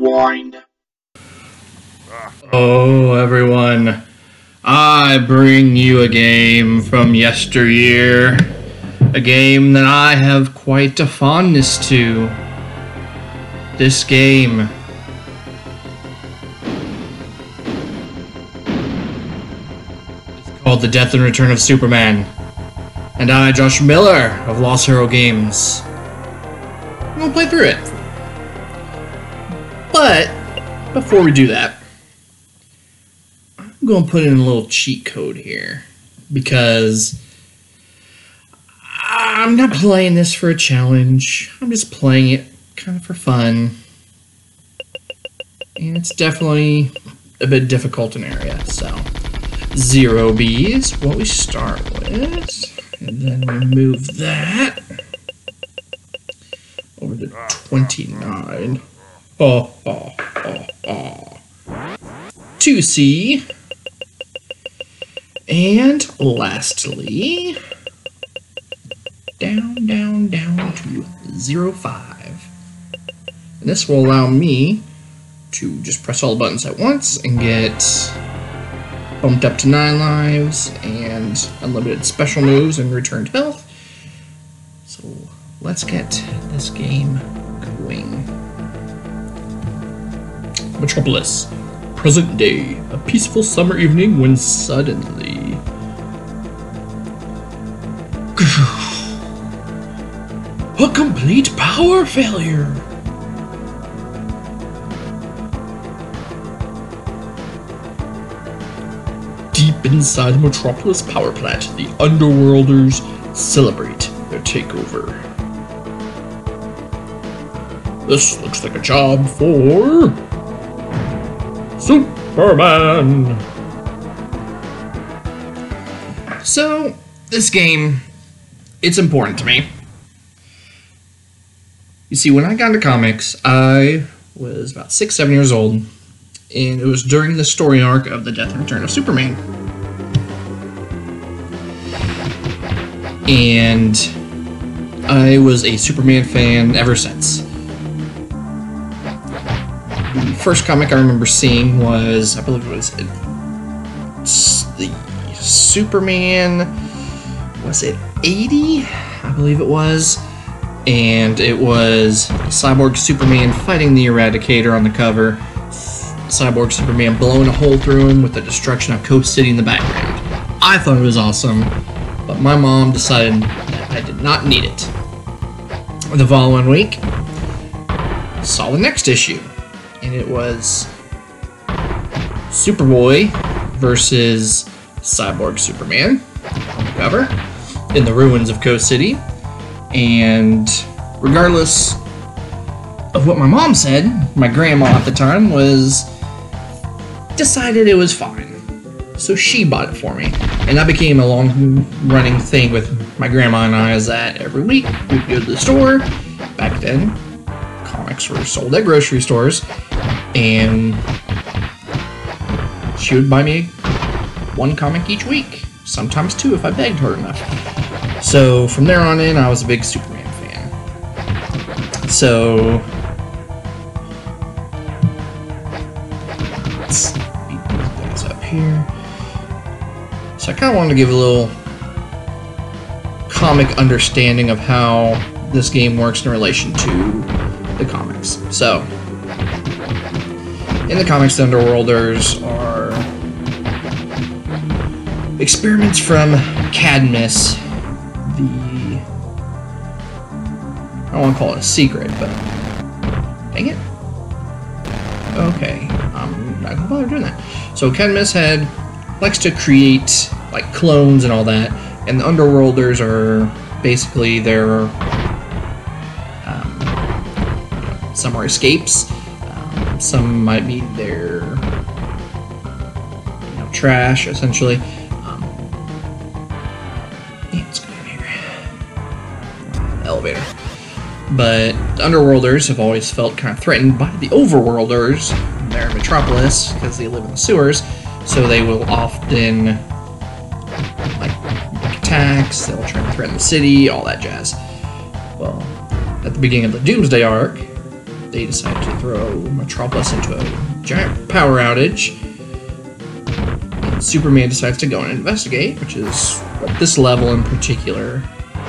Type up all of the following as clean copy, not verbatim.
Rewind. Oh, everyone. I bring you a game from yesteryear. A game that I have quite a fondness to. This game is called The Death and Return of Superman. And I, Josh Miller of Lost Hero Games, I'm gonna play through it. But before we do that, I'm going to put in a little cheat code here, because I'm not playing this for a challenge. I'm just playing it kind of for fun. And it's definitely a bit difficult in area, so 0 B is what we start with. And then we move that over to 29. 2C. And lastly, down to 0.5. And this will allow me to just press all the buttons at once and get bumped up to 9 lives and unlimited special moves and returned health. So let's get this game going. Metropolis. Present day. A peaceful summer evening when suddenly... a complete power failure! Deep inside the Metropolis power plant, the Underworlders celebrate their takeover. This looks like a job for... Superman! So, this game, it's important to me. You see, when I got into comics, I was about 6-7 years old, and it was during the story arc of The Death and Return of Superman. And I was a Superman fan ever since. The first comic I remember seeing was, I believe it was the Superman, was it 80? I believe it was. And it was Cyborg Superman fighting the Eradicator on the cover. Cyborg Superman blowing a hole through him with the destruction of Coast City in the background. I thought it was awesome, but my mom decided that I did not need it. The following week, saw the next issue, and it was Superboy versus Cyborg Superman on the cover in the ruins of Coast City. And regardless of what my mom said, my grandma at the time decided it was fine. So she bought it for me. And that became a long-running thing with my grandma and I, is that every week we'd go to the store. Back then, comics were sold at grocery stores. And she would buy me 1 comic each week. Sometimes 2 if I begged her enough. So from there on in, I was a big Superman fan. So let's beat these guys up here. So I kind of wanted to give a little comic understanding of how this game works in relation to the comics. So in the comics, the Underworlders are experiments from Cadmus. I don't want to call it a secret, but dang it. Okay, I'm not gonna bother doing that. So Cadmus likes to create like clones and all that, and the Underworlders are basically their some are escapes, some might be their trash essentially. Let's go in here. Elevator. But the Underworlders have always felt kind of threatened by the Overworlders. They're in Metropolis because they live in the sewers, so they will often like make attacks. They'll try to threaten the city, all that jazz. Well, at the beginning of the Doomsday arc, they decide to throw Metropolis into a giant power outage. And Superman decides to go and investigate, which is what this level in particular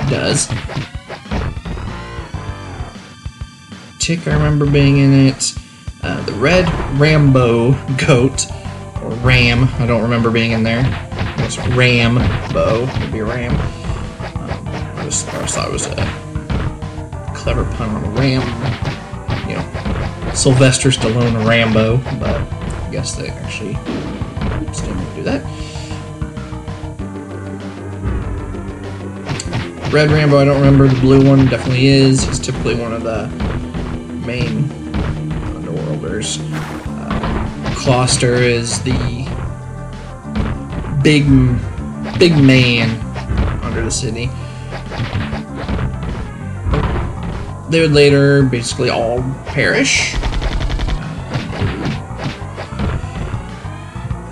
does. Tick, I remember being in it. The red Rambo goat, or Ram, I don't remember being in there. It's Rambo, would be a ram. I just thought it was a clever pun on a ram. You know, Sylvester Stallone Rambo, but I guess they actually didn't do that. Red Rambo, I don't remember. The blue one definitely is. He's typically one of the main underworlders. Closter is the big man under the city. They would later basically all perish.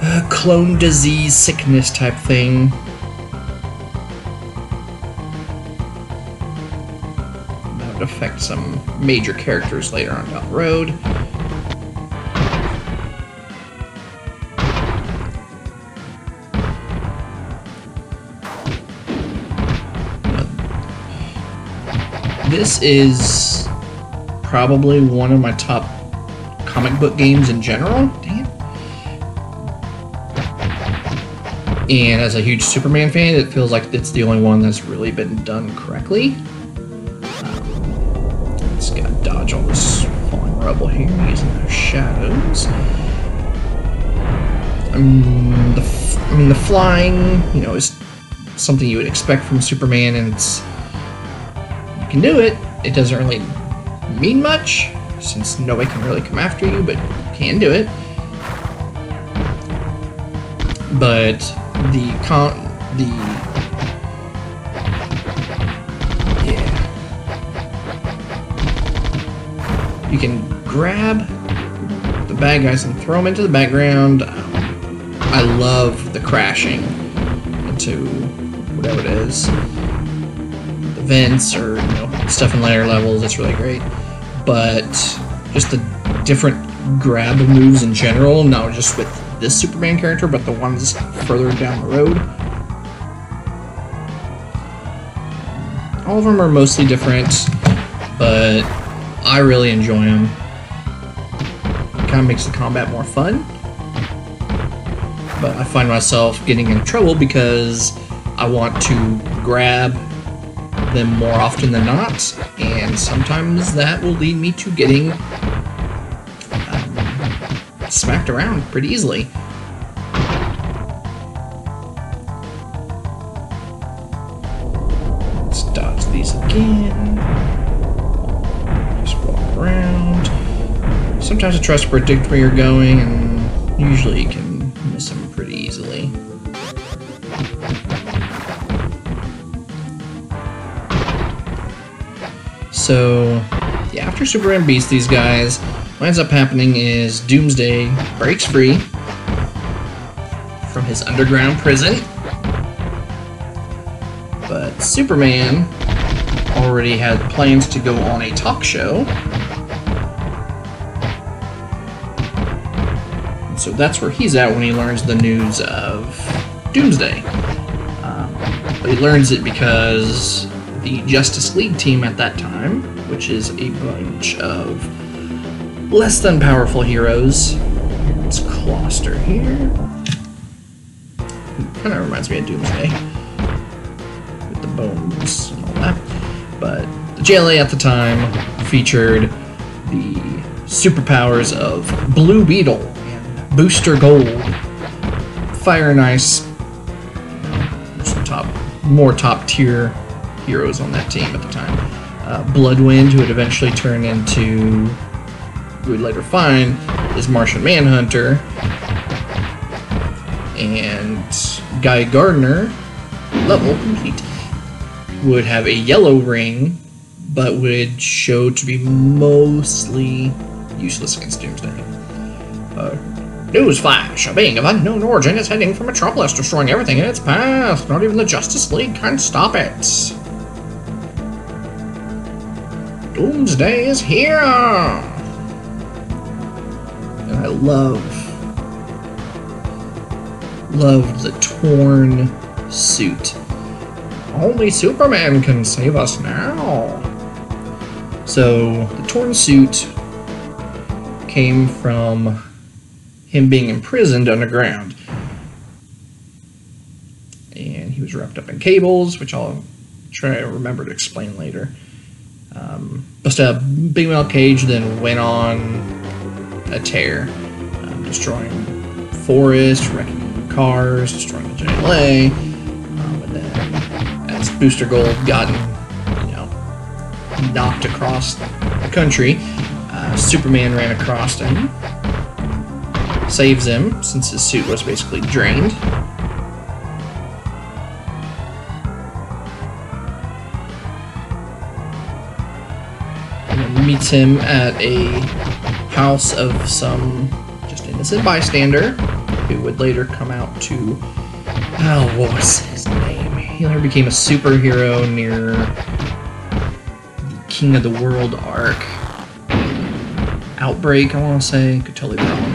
A clone disease sickness type thing. That would affect some major characters later on down the road. This is probably one of my top comic book games in general. Damn. And as a huge Superman fan, it feels like it's the only one that's really been done correctly. Let's gotta dodge all this falling rubble here using those shadows. I mean, the flying, you know, is something you would expect from Superman, and it's... can do it. It doesn't really mean much since nobody can really come after you, but you can do it. But you can grab the bad guys and throw them into the background. I love the crashing into whatever it is. Vents or stuff in later levels, it's really great. But just the different grab moves in general, not just with this Superman character, but the ones further down the road. All of them are mostly different, but I really enjoy them. It kind of makes the combat more fun. But I find myself getting in trouble because I want to grab them more often than not, and sometimes that will lead me to getting smacked around pretty easily. Let's dodge these again. Just walk around. Sometimes I try to predict where you're going, and usually you can miss them pretty easily. So, yeah, after Superman beats these guys, what ends up happening is Doomsday breaks free from his underground prison. But Superman already had plans to go on a talk show. And so that's where he's at when he learns the news of Doomsday. But he learns it because the Justice League team at that time, which is a bunch of less than powerful heroes. It's Closter here. Kind of reminds me of Doomsday with the bones and all that. But the JLA at the time featured the superpowers of Blue Beetle and Booster Gold, Fire and Ice, some more top tier heroes on that team at the time. Bloodwind, who would eventually turn into, we would later find, is Martian Manhunter, and Guy Gardner, level complete, would have a yellow ring, but would show to be mostly useless against Doomsday. Newsflash! A being of unknown origin is heading for Metropolis, destroying everything in its path. Not even the Justice League can stop it. Doomsday is here! loved the torn suit. Only Superman can save us now. So the torn suit came from him being imprisoned underground. And he was wrapped up in cables, which I'll try to remember to explain later. Busted a big metal cage, then went on a tear, destroying forests, wrecking cars, destroying the JLA. And then, as Booster Gold gotten, knocked across the country, Superman ran across him, saves him since his suit was basically drained. Meets him at a house of some just innocent bystander who would later come out to, what was his name? He later became a superhero near the King of the World arc. Outbreak, I want to say. Could totally be wrong.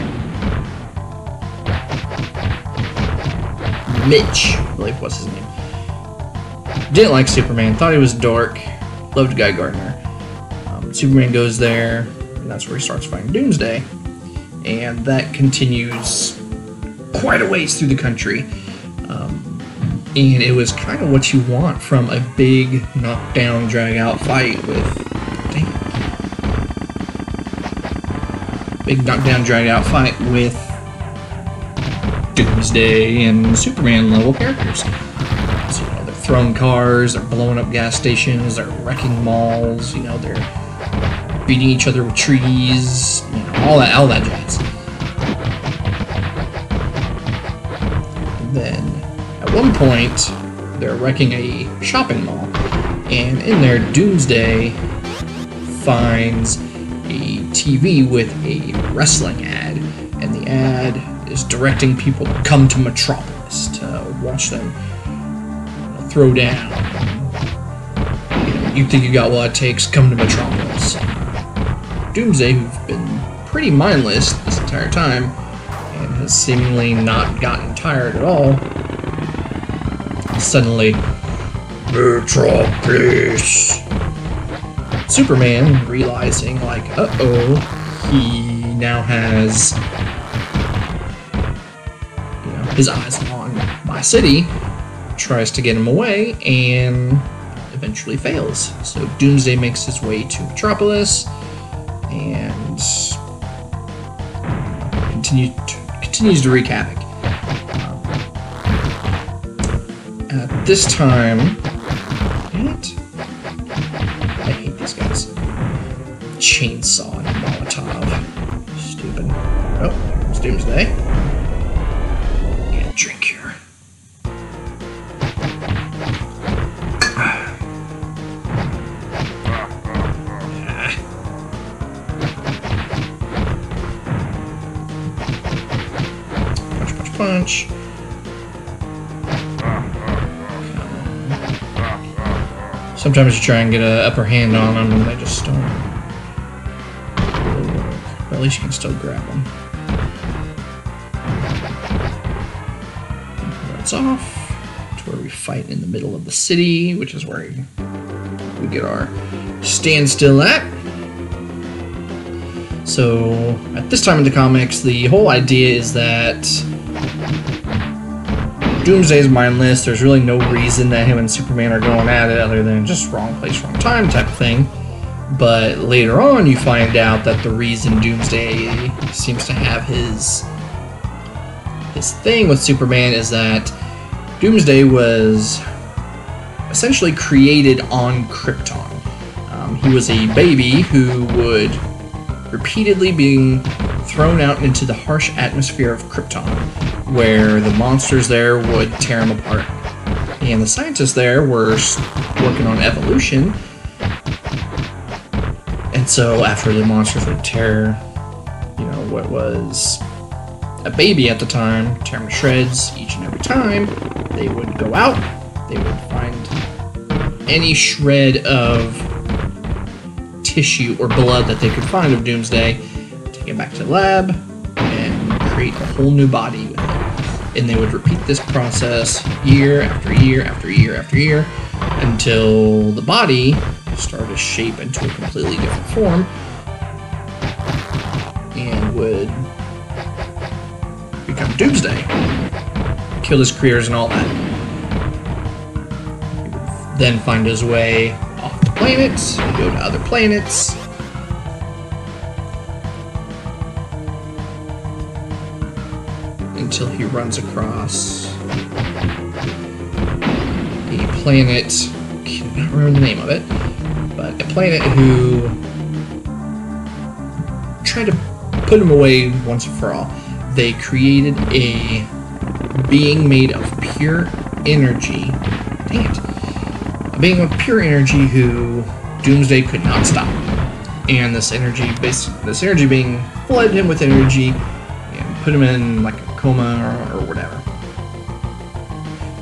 Mitch, I believe was his name. Didn't like Superman, thought he was a dork, loved Guy Gardner. Superman goes there, and that's where he starts fighting Doomsday. And that continues quite a ways through the country. And it was kind of what you want from a big knockdown, drag-out fight with... Big knockdown, drag-out fight with Doomsday and Superman-level characters. So, they're throwing cars, they're blowing up gas stations, they're wrecking malls, they're beating each other with trees, all that jazz. And then, at one point, they're wrecking a shopping mall, and in there, Doomsday finds a TV with a wrestling ad, and the ad is directing people to come to Metropolis to watch them throw down. You think you got what it takes, come to Metropolis. Doomsday, who's been pretty mindless this entire time, and has seemingly not gotten tired at all, suddenly, Metropolis! Superman, realizing, he now has, his eyes on my city, tries to get him away, and eventually fails. So Doomsday makes his way to Metropolis, and continues to wreak havoc. At this time, I hate these guys. Chainsaw and Molotov. Stupid. Oh, it's Doomsday. Get a drink here. Punch. Sometimes you try and get an upper hand on them and they just don't really work. But at least you can still grab them. That's off to where we fight in the middle of the city, which is where we get our standstill at. So, at this time in the comics, the whole idea is that Doomsday's mindless. There's really no reason that him and Superman are going at it other than just wrong place, wrong time type of thing. But later on, you find out that the reason Doomsday seems to have his thing with Superman is that Doomsday was essentially created on Krypton. He was a baby who would repeatedly being thrown out into the harsh atmosphere of Krypton, where the monsters there would tear him apart. And the scientists there were working on evolution, and so after the monsters would tear, what was a baby at the time, tear him to shreds each and every time, they would go out, they would find any shred of tissue or blood that they could find of Doomsday, take it back to the lab, create a whole new body with it. And they would repeat this process year after year after year after year until the body started to shape into a completely different form and would become Doomsday, kill his creators and all that. He would then find his way off the planets, go to other planets, until he runs across a planet, I cannot remember the name of it, but a planet who tried to put him away once and for all. They created a being made of pure energy. Dang it. A being of pure energy who Doomsday could not stop. And this energy being flooded him with energy and put him in like a coma or whatever.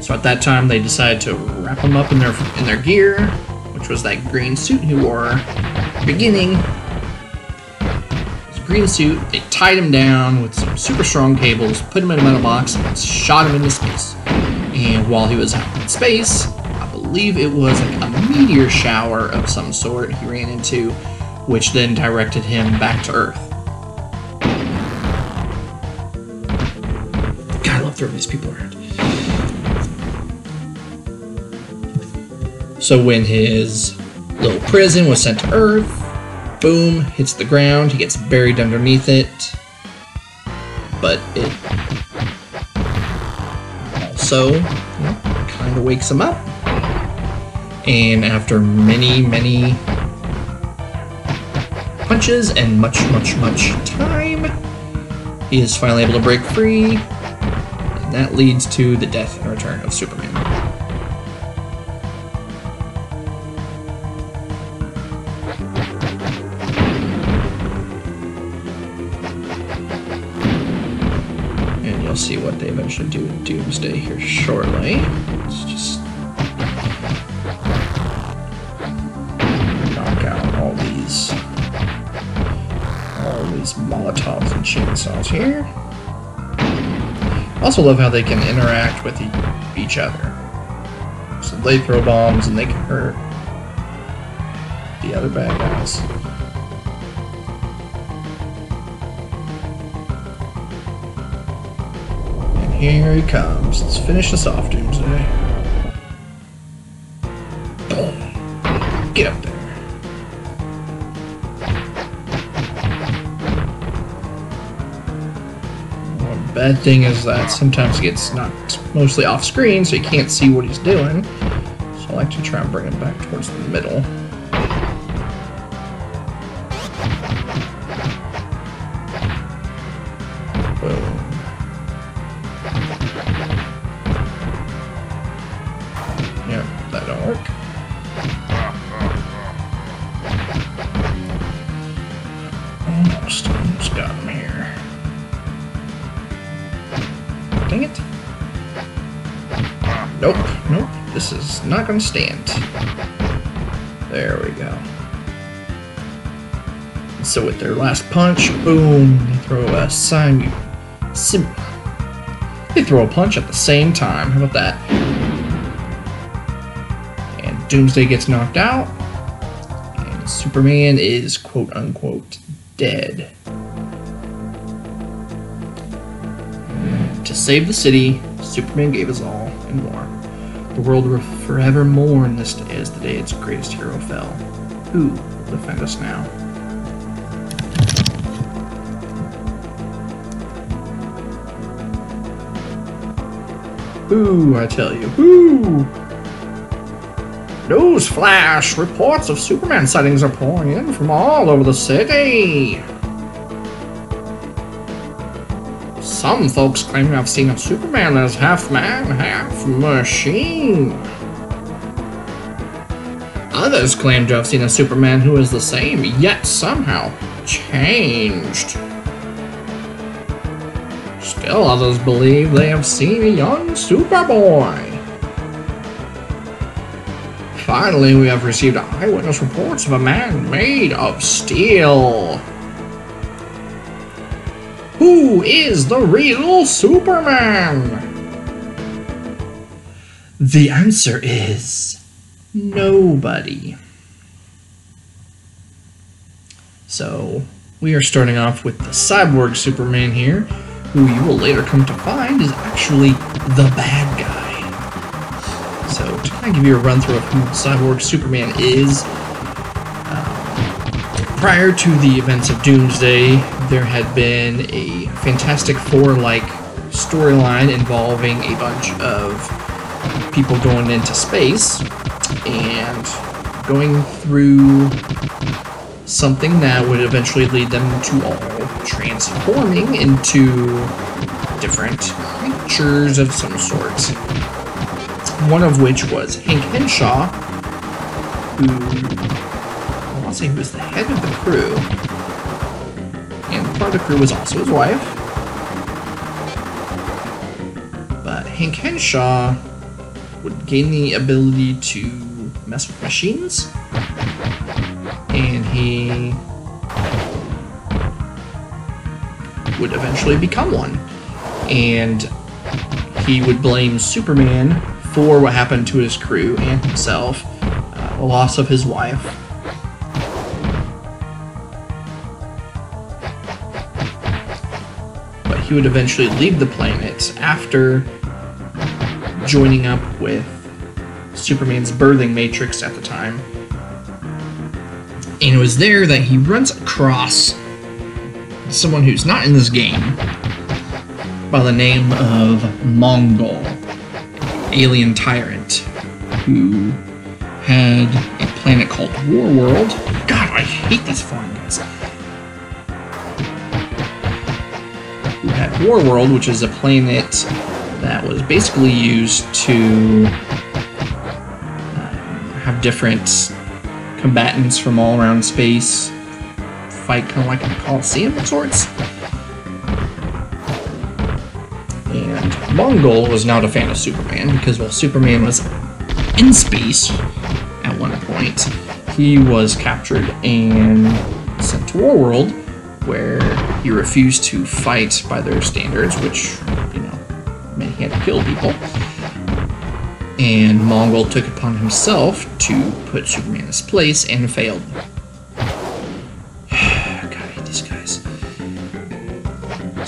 So at that time they decided to wrap him up in their gear, which was that green suit he wore at the beginning. His green suit, they tied him down with some super strong cables, put him in a metal box, and shot him into space. And while he was out in space, I believe it was like a meteor shower of some sort he ran into, which then directed him back to Earth. God, I love throwing these people around. So when his little prison was sent to Earth, boom, hits the ground, he gets buried underneath it, but it also kind of wakes him up, and after many punches and much time, he is finally able to break free, and that leads to the death and return of Superman. And you'll see what they eventually do with Doomsday here shortly. Let's just knock out all these Molotovs and chainsaws here. I also love how they can interact with each other. So they throw bombs and they can hurt the other bad guys. And here he comes. Let's finish this off, Doomsday. Boom. Get up there. Bad thing is that sometimes he gets knocked mostly off screen, so you can't see what he's doing. So I like to try and bring him back towards the middle. Boom. Yep, that don't work. Almost got him here. Dang it. Nope. This is not going to stand. There we go. So with their last punch, boom, they throw a they throw a punch at the same time. How about that? And Doomsday gets knocked out, and Superman is quote-unquote dead. To save the city, Superman gave us all, and more. The world will forever mourn this day as the day its greatest hero fell. Who will defend us now? Who, I tell you, who? News flash! Reports of Superman sightings are pouring in from all over the city. Some folks claim to have seen a Superman as half man, half machine. Others claim to have seen a Superman who is the same, yet somehow changed. Still others believe they have seen a young Superboy. Finally, we have received eyewitness reports of a man made of steel. Who is the real Superman? The answer is nobody. So, we are starting off with the Cyborg Superman here, who you will later come to find is actually the bad guy. So, to kind of give you a run-through of who Cyborg Superman is, prior to the events of Doomsday, there had been a Fantastic Four-like storyline involving a bunch of people going into space and going through something that would eventually lead them to all transforming into different creatures of some sort. One of which was Hank Henshaw, who I want to say he was the head of the crew, and part of the crew was also his wife. But Hank Henshaw would gain the ability to mess with machines, and he would eventually become one. And he would blame Superman for what happened to his crew and himself, the loss of his wife. But he would eventually leave the planet after joining up with Superman's birthing matrix at the time. And it was there that he runs across someone who's not in this game by the name of Mongol, an alien tyrant who had a planet called Warworld. God, I hate these foreign guys. Who had Warworld, which is a planet that was basically used to have different combatants from all around space fight kind of like in a Coliseum of sorts. And Mongol was not a fan of Superman because while Superman was in space at one point, he was captured and sent to Warworld, where he refused to fight by their standards, which, you know, meant he had to kill people. And Mongol took upon himself to put Superman in his place and failed. God, I hate these guys.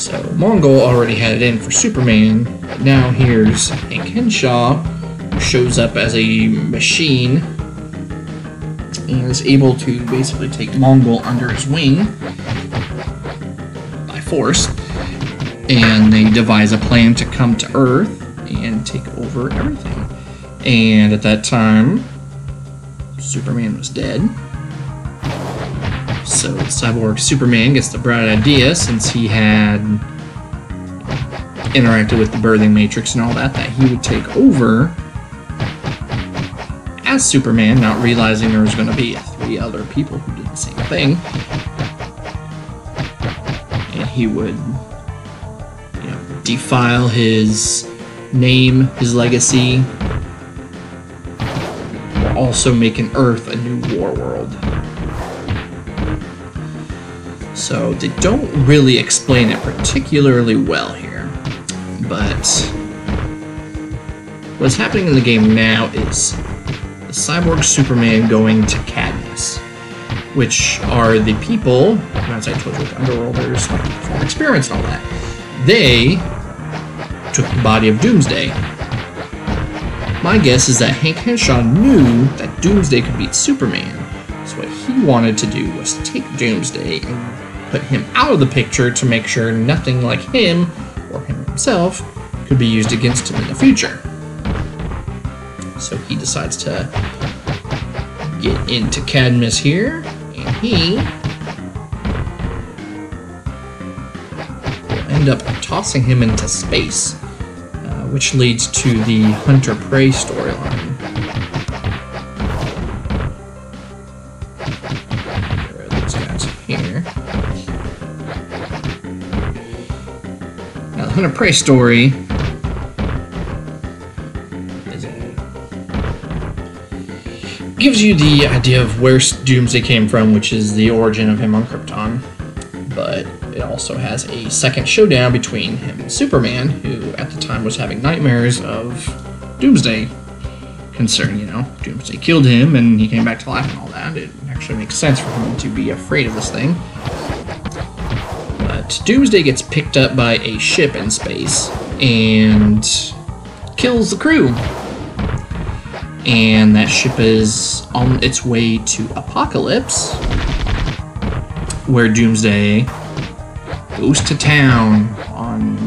So Mongol already had it in for Superman, but now here's Hank Henshaw, who shows up as a machine and is able to basically take Mongol under his wing by force, and they devise a plan to come to Earth and take over everything. And at that time, Superman was dead. So Cyborg Superman gets the bright idea, since he had interacted with the birthing matrix and all that, that he would take over as Superman, not realizing there was going to be 3 other people who did the same thing. And he would, you know, defile his name, his legacy, while also making Earth a new war world. So they don't really explain it particularly well here, but what's happening in the game now is the Cyborg Superman going to Cadmus, which are the people, as I told you, the Underworlders, like perform experiments and all that. They took the body of Doomsday. My guess is that Hank Henshaw knew that Doomsday could beat Superman, so what he wanted to do was take Doomsday and put him out of the picture to make sure nothing like him, or him himself, could be used against him in the future. So he decides to get into Cadmus here, and he will end up tossing him into space, which leads to the Hunter-Prey storyline. There are these guys here. Now, the Hunter-Prey story gives you the idea of where Doomsday came from, which is the origin of him on Krypton. But it also has a second showdown between him and Superman, who at the time was having nightmares of Doomsday. Concern, Doomsday killed him and he came back to life and all that. It actually makes sense for him to be afraid of this thing. But Doomsday gets picked up by a ship in space and kills the crew. And that ship is on its way to Apocalypse, where Doomsday goes to town on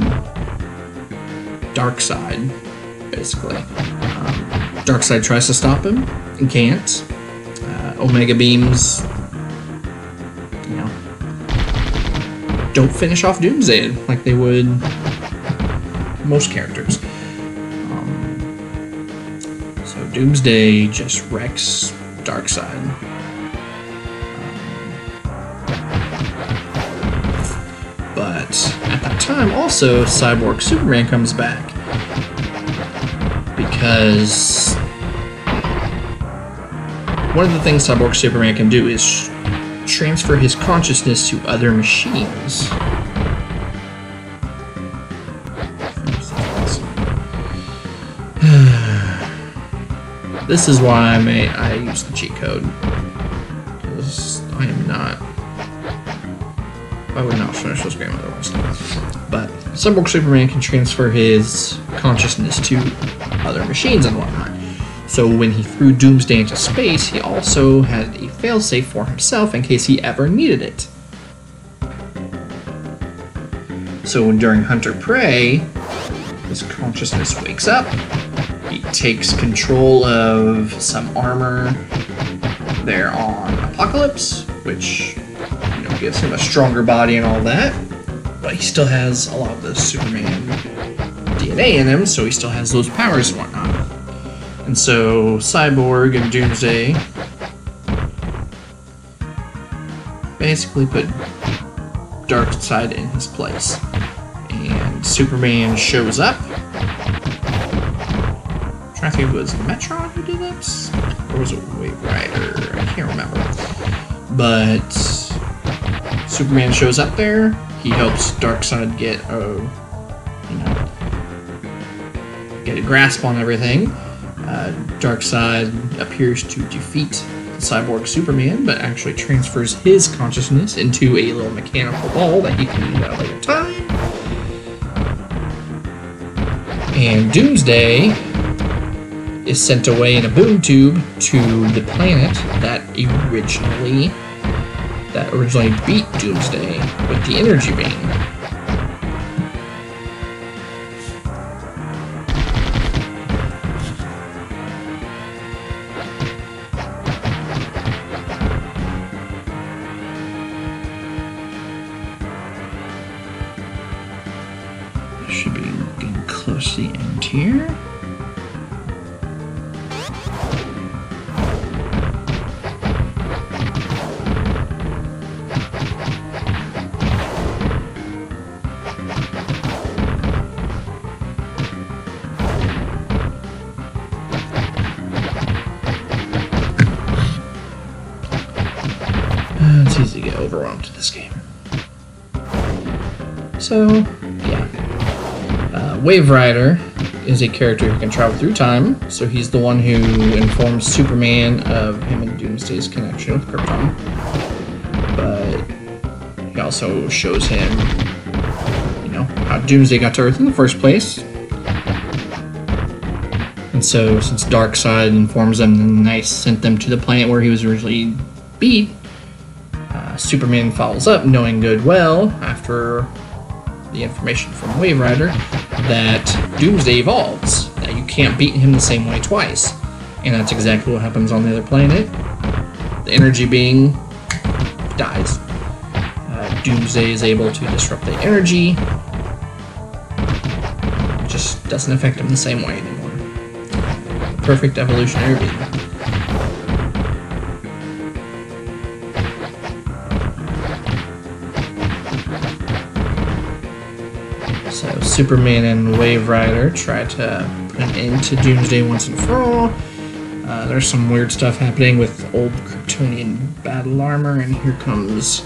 Darkseid, basically. Darkseid tries to stop him and can't. Omega beams, don't finish off Doomsday like they would most characters. So Doomsday just wrecks Darkseid. But at that time, also, Cyborg Superman comes back because one of the things Cyborg Superman can do is transfer his consciousness to other machines. This is why I use the cheat code, because I would not finish this game otherwise. But Cyborg Superman can transfer his consciousness to other machines and whatnot. So when he threw Doomsday into space, he also had a failsafe for himself in case he ever needed it. So during Hunter Prey, his consciousness wakes up. He takes control of some armor there on Apocalypse, which gives him a stronger body and all that. But he still has a lot of the Superman DNA in him, so he still has those powers and whatnot. And so Cyborg and Doomsday basically put Darkseid in his place. And Superman shows up. I'm trying to think, was Metron who did that? Or was it Wave Rider? I can't remember. But Superman shows up there. He helps Darkseid get a grasp on everything. Darkseid appears to defeat Cyborg Superman, but actually transfers his consciousness into a little mechanical ball that he can use at a later time. And Doomsday is sent away in a boom tube to the planet that originally beat Doomsday with the energy beam. Should be getting close to the end here. It's easy to get overwhelmed in this game. So, yeah. Wave Rider is a character who can travel through time, so he's the one who informs Superman of him and Doomsday's connection with Krypton. But he also shows him, how Doomsday got to Earth in the first place. And so, since Darkseid informs them, and they sent them to the planet where he was originally beat, Superman follows up, knowing good well, after the information from Wave Rider, that Doomsday evolves, that you can't beat him the same way twice. And that's exactly what happens on the other planet. The energy being dies. Doomsday is able to disrupt the energy. It just doesn't affect him the same way anymore. Perfect evolutionary being. So Superman and Wave Rider try to put an end to Doomsday once and for all. There's some weird stuff happening with old Kryptonian battle armor, and here comes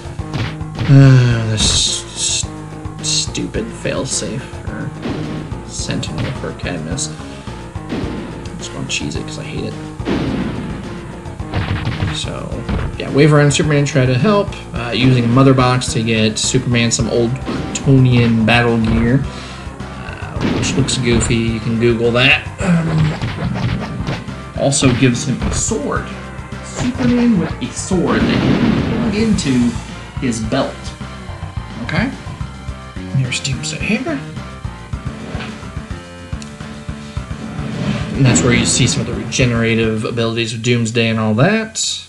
this stupid failsafe for Sentinel for Cadmus. I'm just gonna cheese it because I hate it. So, yeah, wave around Superman and try to help, using a mother box to get Superman some old Kryptonian battle gear, which looks goofy. You can Google that. Also gives him a sword. Superman with a sword that he can plug into his belt. Okay? There's Doomsday here. And that's where you see some of the regenerative abilities of Doomsday and all that.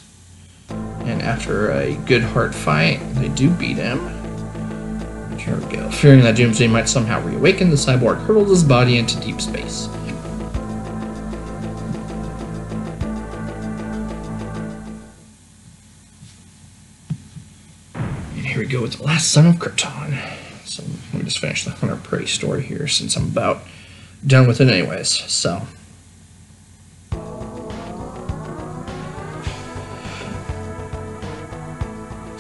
And after a good hard fight, they do beat him. Here we go. Fearing that Doomsday might somehow reawaken, the cyborg hurls his body into deep space. And here we go with the last son of Krypton. So let me just finish the Hunter Prey story here since I'm about done with it anyways. So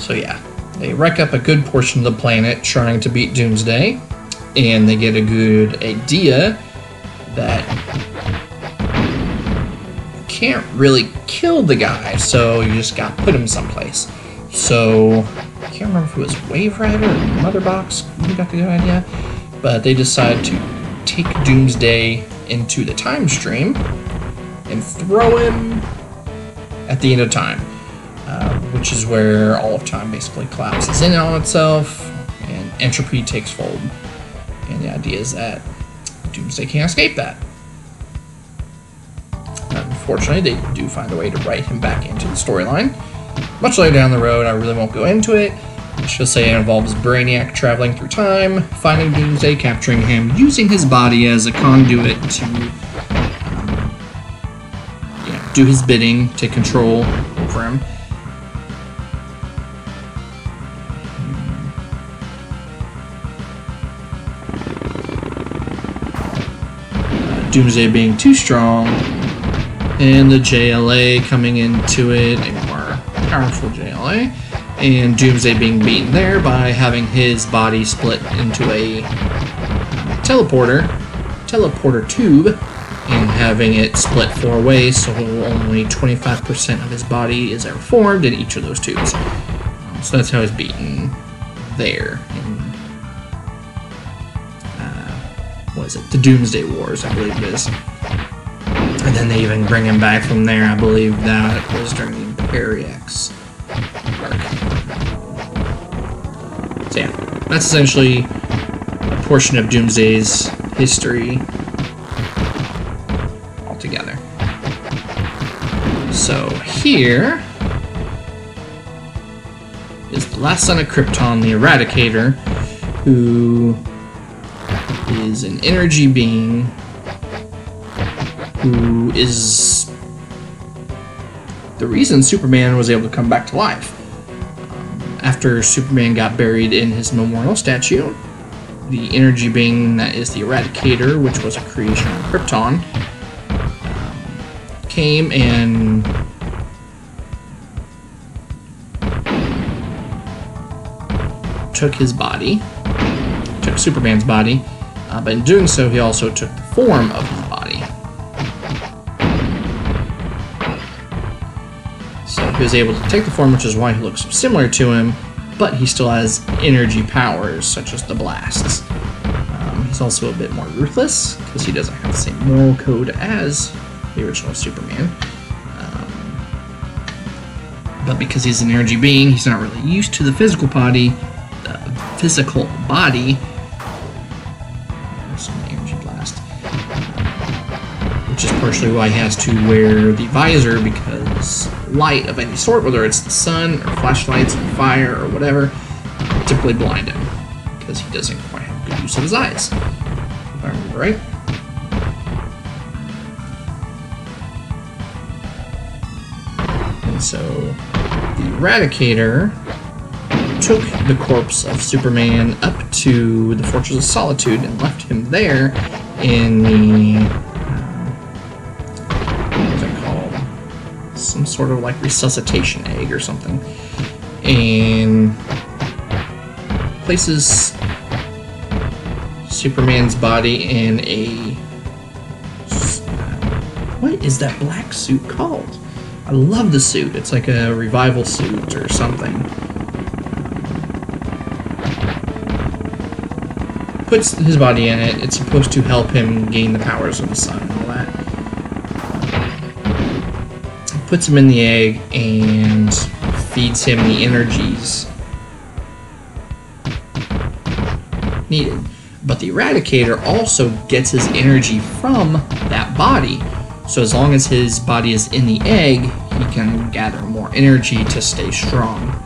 yeah, they wreck up a good portion of the planet trying to beat Doomsday, and they get a good idea that you can't really kill the guy, so you just got to put him someplace. So I can't remember if it was Wave Rider or Mother Box who got the good idea, but they decide to take Doomsday into the time stream and throw him at the end of time. Which is where all of time basically collapses in on itself, and entropy takes hold. And the idea is that Doomsday can't escape that. Unfortunately, they do find a way to write him back into the storyline. Much later down the road, I really won't go into it. Let's just say it involves Brainiac traveling through time, finding Doomsday, capturing him, using his body as a conduit to do his bidding, take control over him. Doomsday being too strong, and the JLA coming into it, a more powerful JLA, and Doomsday being beaten there by having his body split into a teleporter tube, and having it split 4 ways, so only 25% of his body is ever formed in each of those tubes. So that's how he's beaten there. What is it? The Doomsday Wars, I believe it is. And then they even bring him back from there. I believe that was during the Imperiex arc. So yeah, that's essentially a portion of Doomsday's history altogether. So here is the last son of Krypton, the Eradicator, who is an energy being who is the reason Superman was able to come back to life. After Superman got buried in his memorial statue, the energy being that is the Eradicator, which was a creation on Krypton, came and took his body, took Superman's body, but in doing so, he also took the form of his body. So he was able to take the form, which is why he looks similar to him, but he still has energy powers, such as the blasts. He's also a bit more ruthless, because he doesn't have the same moral code as the original Superman. But because he's an energy being, he's not really used to the physical body. Which is partially why he has to wear the visor, because light of any sort, whether it's the sun or flashlights or fire or whatever, typically blind him, because he doesn't quite have good use of his eyes, if I remember right. And so the Eradicator took the corpse of Superman up to the Fortress of Solitude and left him there in the some sort of like resuscitation egg or something, and places Superman's body in a... What is that black suit called? I love the suit. It's like a revival suit or something. Puts his body in it. It's supposed to help him gain the powers of the sun and all that. Puts him in the egg and feeds him the energies needed. But the Eradicator also gets his energy from that body. So as long as his body is in the egg, he can gather more energy to stay strong.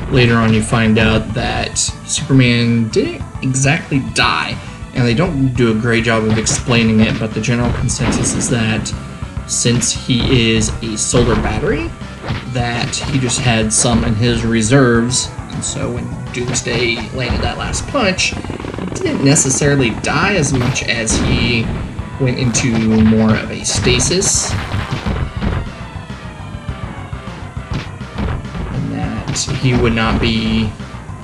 Later on you find out that Superman didn't exactly die, and they don't do a great job of explaining it, but the general consensus is that since he is a solar battery, that he just had some in his reserves, and so when Doomsday landed that last punch, he didn't necessarily die as much as he went into more of a stasis, and that he would not be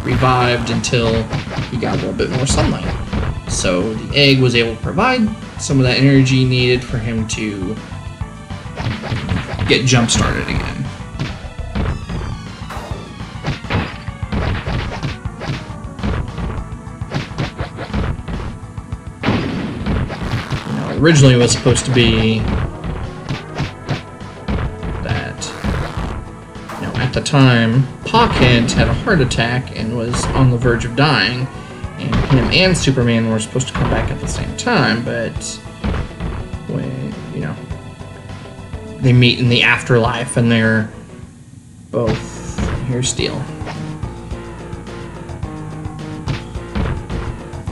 revived until he got a little bit more sunlight. So the egg was able to provide some of that energy needed for him to get jump-started again. Originally it was supposed to be that, at the time, Pa Kent had a heart attack and was on the verge of dying, and him and Superman were supposed to come back at the same time, but when, they meet in the afterlife and they're both, here's Steel.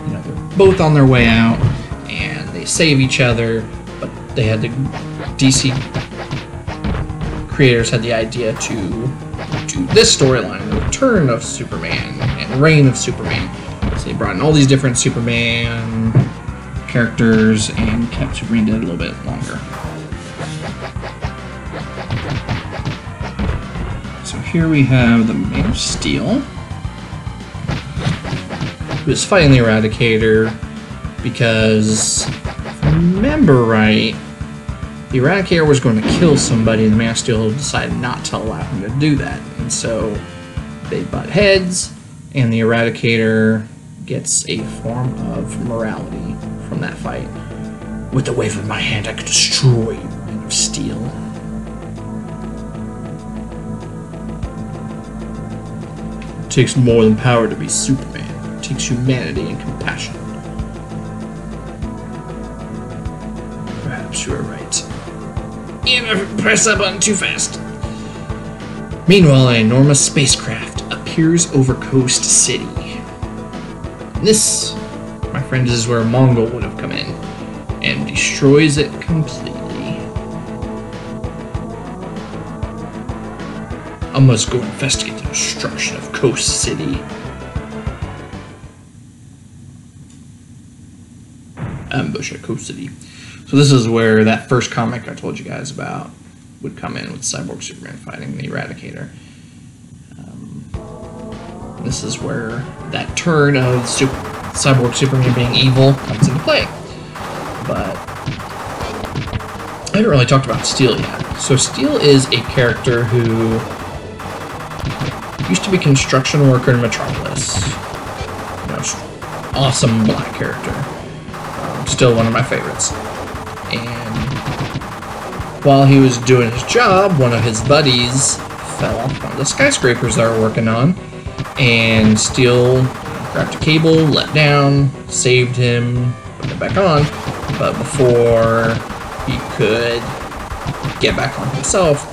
They're both on their way out, and they save each other, but they had DC creators had the idea to do this storyline, the return of Superman and reign of Superman. So they brought in all these different Superman characters and kept Superman dead a little bit longer. So here we have the Man of Steel, who is fighting the Eradicator because, if I remember right, the Eradicator was going to kill somebody, and the Man of Steel decided not to allow him to do that. And so they butt heads, and the Eradicator gets a form of morality from that fight. With the wave of my hand, I could destroy you, Man of Steel. It takes more than power to be Superman. It takes humanity and compassion. Perhaps you are right. And I pressed that button too fast. Meanwhile, an enormous spacecraft appears over Coast City. And this, my friends, is where Mongol would have come in and destroys it completely. I must go investigate the destruction of Coast City. Ambush at Coast City. So this is where that first comic I told you guys about would come in, with Cyborg Superman fighting the Eradicator. This is where that turn of Cyborg Superman being evil comes into play. But I haven't really talked about Steel yet. So Steel is a character who used to be construction worker in Metropolis. Awesome black character. Still one of my favorites. And while he was doing his job, one of his buddies fell off one of the skyscrapers they were working on, and Steel grabbed a cable, let down, saved him, put it back on, but before he could get back on himself,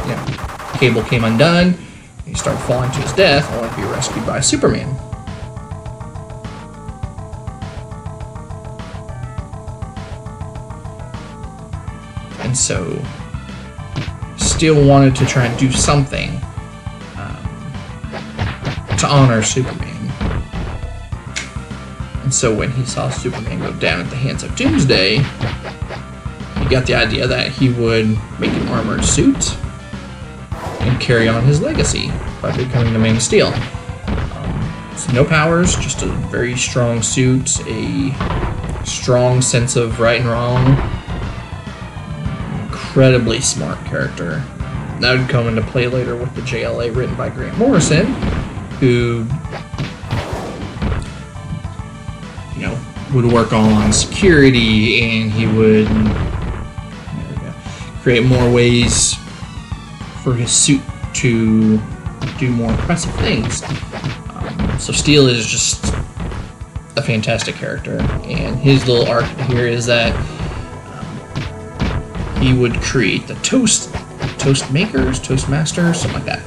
the cable came undone, and he started falling to his death, only to be rescued by Superman. And so Steel wanted to try and do something to honor Superman. And so when he saw Superman go down at the hands of Doomsday, he got the idea that he would make an armored suit and carry on his legacy by becoming the Man of Steel. So no powers, just a very strong suit, a strong sense of right and wrong. Incredibly smart character. That would come into play later with the JLA written by Grant Morrison, who, you know, would work on security, and he would create more ways for his suit to do more impressive things. So Steel is just a fantastic character, and his little arc here is that he would create the Toastmasters, something like that.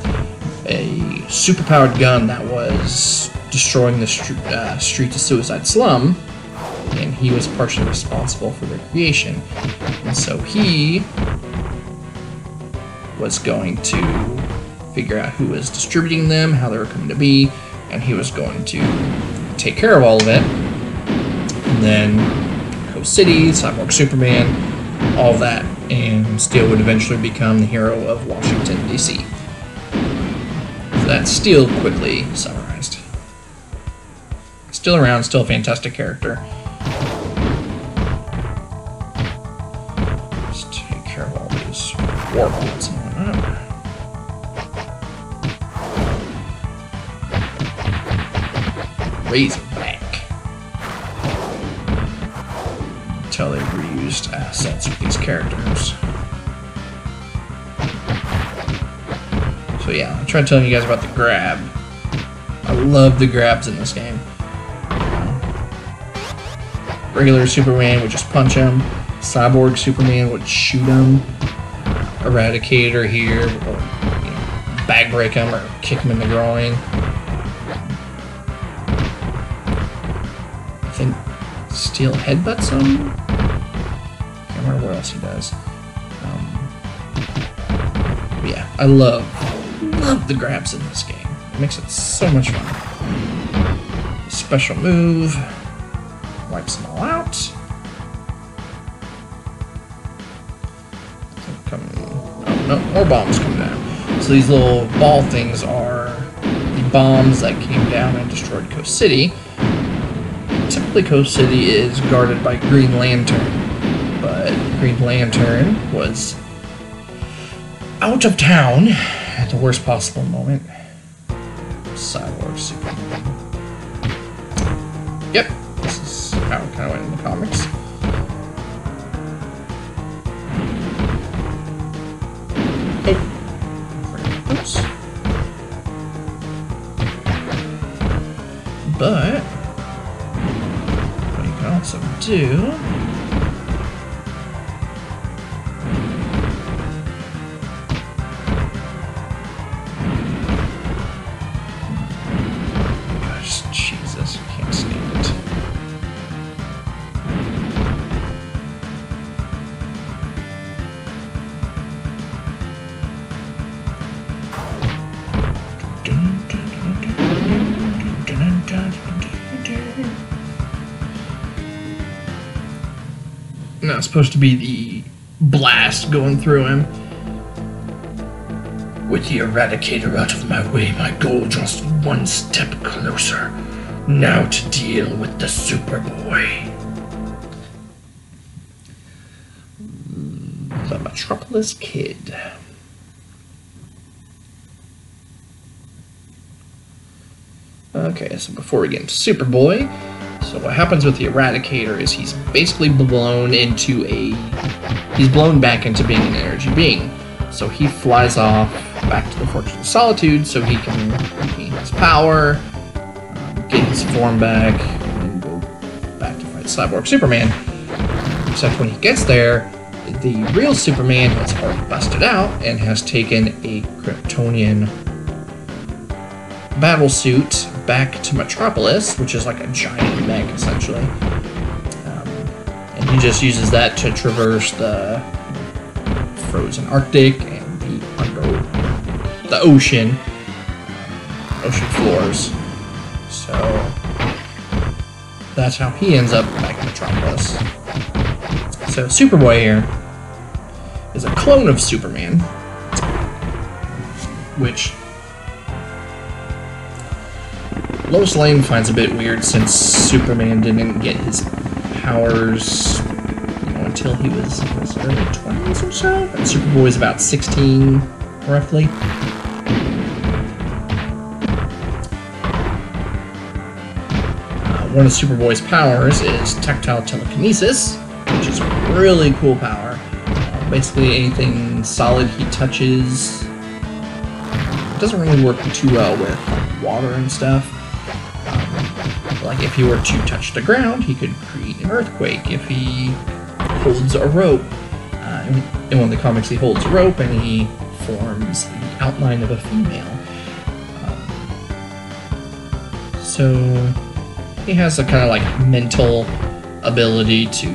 A superpowered gun that was destroying the street to Suicide Slum, and he was partially responsible for their creation. And so he was going to figure out who was distributing them, how they were coming to be, and he was going to take care of all of it. And then Coast City, Cyborg Superman, all of that, and Steel would eventually become the hero of Washington, D.C. So that's Steel quickly summarized. Still around, still a fantastic character. Let's take care of all these warbots and whatnot. Razorback. Until they reused assets with these characters. So yeah, I tried telling you guys about the grab. I love the grabs in this game. Regular Superman would just punch him. Cyborg Superman would shoot him. Eradicator here would, you know, bag break him or kick him in the groin. I think Steel headbutts him. Can't remember what else he does. But yeah, I love the grabs in this game. It makes it so much fun. Special move. Wipes them all out. Oh no, more bombs come down. So these little ball things are the bombs that came down and destroyed Coast City. Typically Coast City is guarded by Green Lantern, but Green Lantern was out of town at the worst possible moment. Cyborg Superman. Yep. This is how it kind of went in the comics. Oh. Oops. But what you can also do not supposed to be the blast going through him. With the Eradicator out of my way, my goal just one step closer. Now to deal with the Superboy. The Metropolis Kid. Okay, so before we get into Superboy, so what happens with the Eradicator is he's basically blown back into being an energy being. So he flies off back to the Fortress of Solitude so he can regain his power, get his form back, and go back to fight Cyborg Superman. Except when he gets there, the real Superman has already busted out and has taken a Kryptonian battle suit back to Metropolis, which is like a giant mech, essentially. And he just uses that to traverse the frozen Arctic and the ocean floors. So that's how he ends up back in Metropolis. So Superboy here is a clone of Superman, Lois Lane finds a bit weird since Superman didn't get his powers, you know, until he was early 20s or so, and Superboy's about 16, roughly. One of Superboy's powers is tactile telekinesis, which is a really cool power. Basically, anything solid he touches. It doesn't really work too well with water and stuff. Like if he were to touch the ground, he could create an earthquake. If he holds a rope, in one of the comics, he holds a rope and he forms the outline of a female. So he has a kind of like mental ability to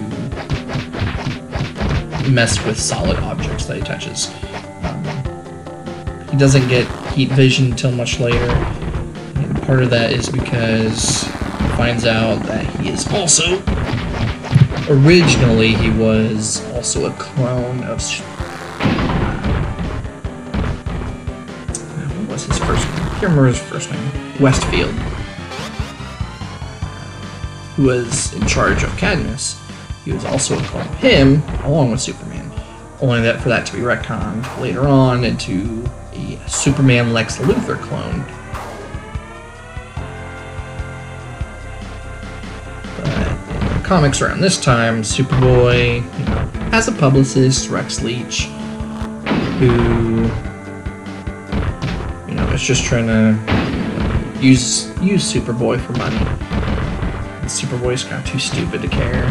mess with solid objects that he touches. He doesn't get heat vision until much later, and part of that is because he finds out that he is also, originally he was also a clone of, what was his first name? I can't remember his first name. Westfield, who was in charge of Cadmus. He was also a clone of him, along with Superman. Only that for that to be retconned later on into a Superman Lex Luthor clone. But in the comics around this time, Superboy, you know, has a publicist, Rex Leach, who, you know, is just trying to use Superboy for money. And Superboy's kind of too stupid to care.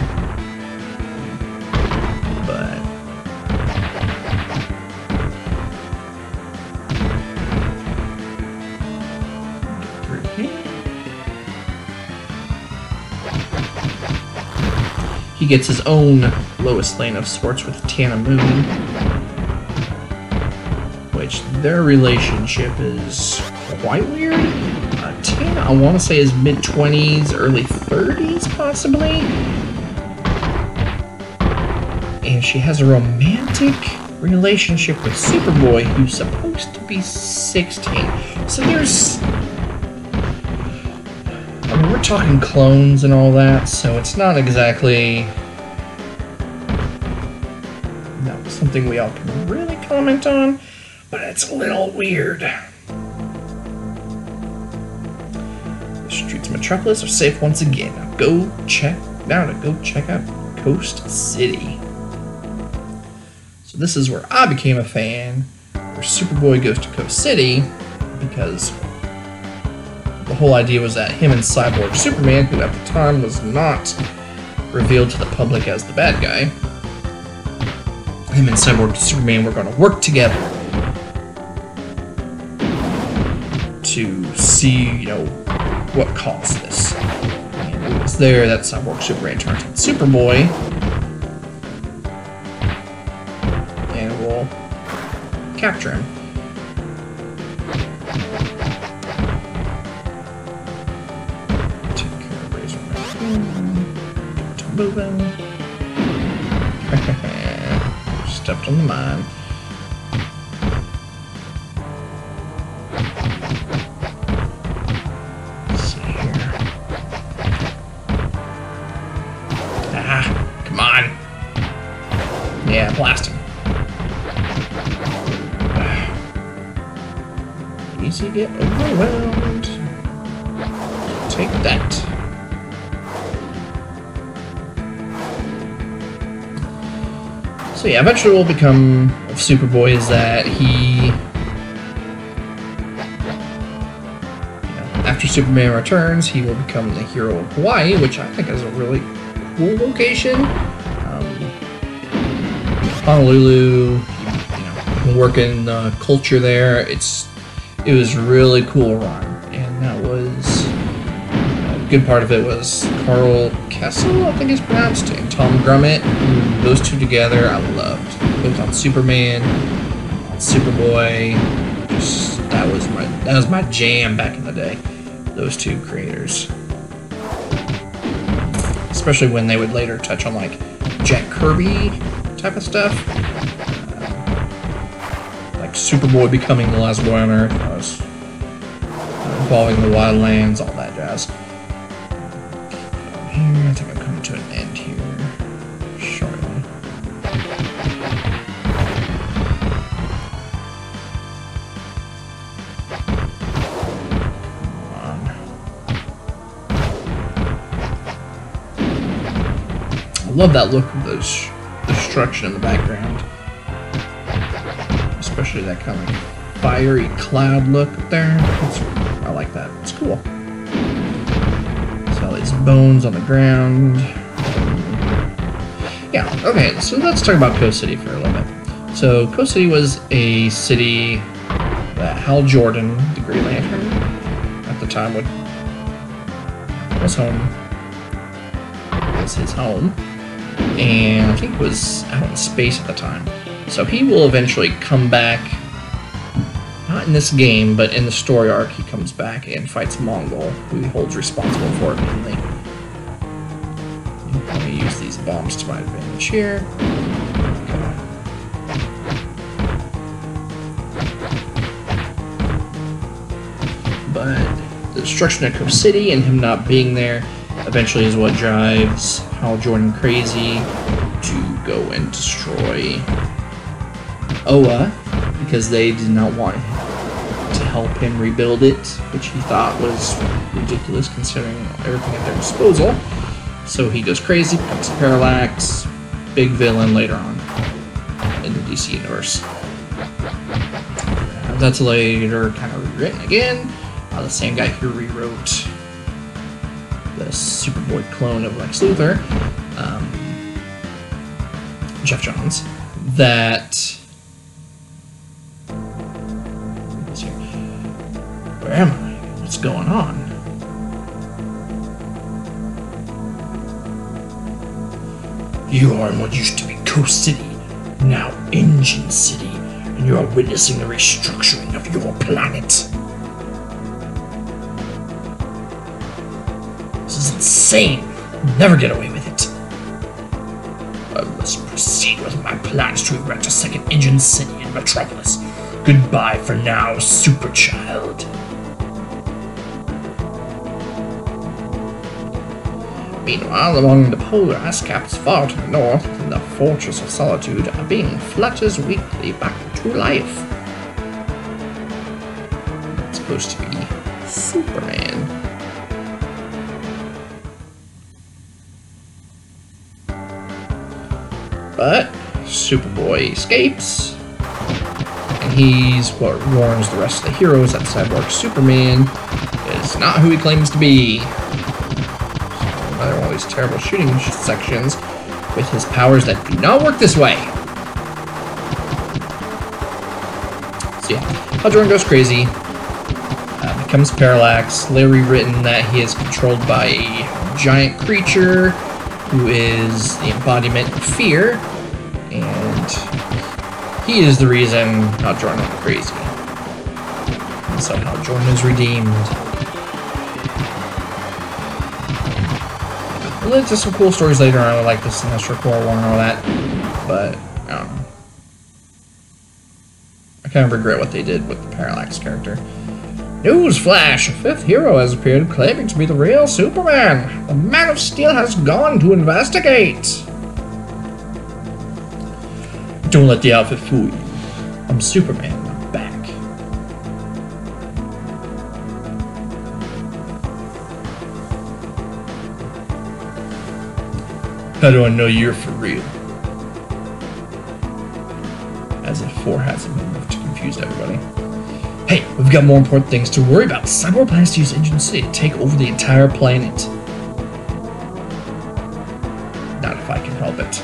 He gets his own Lois Lane of sorts with Tana Moon, which their relationship is quite weird. Tana, I want to say, is mid-20s, early 30s, possibly. And she has a romantic relationship with Superboy, who's supposed to be 16. So there's... I mean, we're talking clones and all that, so it's not exactly something we all can really comment on, but it's a little weird. The streets of Metropolis are safe once again. Now go check out Coast City. So this is where I became a fan, where Superboy goes to Coast City, because the whole idea was that him and Cyborg Superman, who at the time was not revealed to the public as the bad guy, him and Cyborg Superman were going to work together to see, you know, what caused this. And it was there that Cyborg Superman turned into Superboy, and will capture him. Moving. Stepped on the mine. Let's see here. Ah, come on. Yeah, blast him. Easy to get overwhelmed. Take that. So yeah, eventually what will become of Superboy is that he, you know, after Superman returns, he will become the hero of Hawaii, which I think is a really cool location. Honolulu, you know, working the culture there. It was really cool run, and that was a good part of it was Carl Kessel, I think it's pronounced, and Tom Grummett. Those two together, I loved. Both on Superman, on Superboy. That was my jam back in the day. Those two creators, especially when they would later touch on like Jack Kirby type of stuff, like Superboy becoming the last boy on Earth. following the wildlands, all that jazz. Here, I think I'm coming to an end here shortly. I love that look of the destruction in the background. Especially that kind of fiery cloud look up there. I like that. It's cool. So all these bones on the ground. Yeah, okay, so let's talk about Coast City for a little bit. So Coast City was a city that Hal Jordan, the Green Lantern, at the time was his home. And I think it was out in space at the time. So he will eventually come back, not in this game, but in the story arc, he comes back and fights Mongol, who he holds responsible for it mainly. Let me use these bombs to my advantage here. Okay. But the destruction of Coast City and him not being there eventually is what drives Hal Jordan crazy to go and destroy Oa, because they did not want to help him rebuild it, which he thought was ridiculous considering everything at their disposal. So he goes crazy, becomes Parallax, big villain later on in the DC universe. That's later kind of rewritten again. The same guy who rewrote the Superboy clone of Lex Luthor, Jeff Johns, that... Where am I? What's going on? You are in what used to be Coast City, now Engine City, and you are witnessing the restructuring of your planet. This is insane. I'll never get away with it. I must proceed with my plans to erect a second Engine City in Metropolis. Goodbye for now, Superchild. Meanwhile, among the polar ice caps far to the north, in the Fortress of Solitude, a being flutters weakly back to life. It's supposed to be Superman. But Superboy escapes, and he's what warns the rest of the heroes that Cyborg Superman is not who he claims to be. Another one of these terrible shooting sections with his powers that do not work this way. So yeah, Hal Jordan goes crazy, becomes Parallax, later rewritten that he is controlled by a giant creature who is the embodiment of fear, and he is the reason Hal Jordan went crazy. And so Hal Jordan is redeemed. We'll get into some cool stories later on, like the Sinestro Corps War and all that, but I don't know. I kind of regret what they did with the Parallax character. Newsflash! A fifth hero has appeared claiming to be the real Superman! The Man of Steel has gone to investigate! Don't let the outfit fool you. I'm Superman, I'm back. How do I know you're for real? As if 4 hasn't been enough to confuse everybody. Hey, we've got more important things to worry about. Cyborg plans to use Engine City to take over the entire planet. Not if I can help it.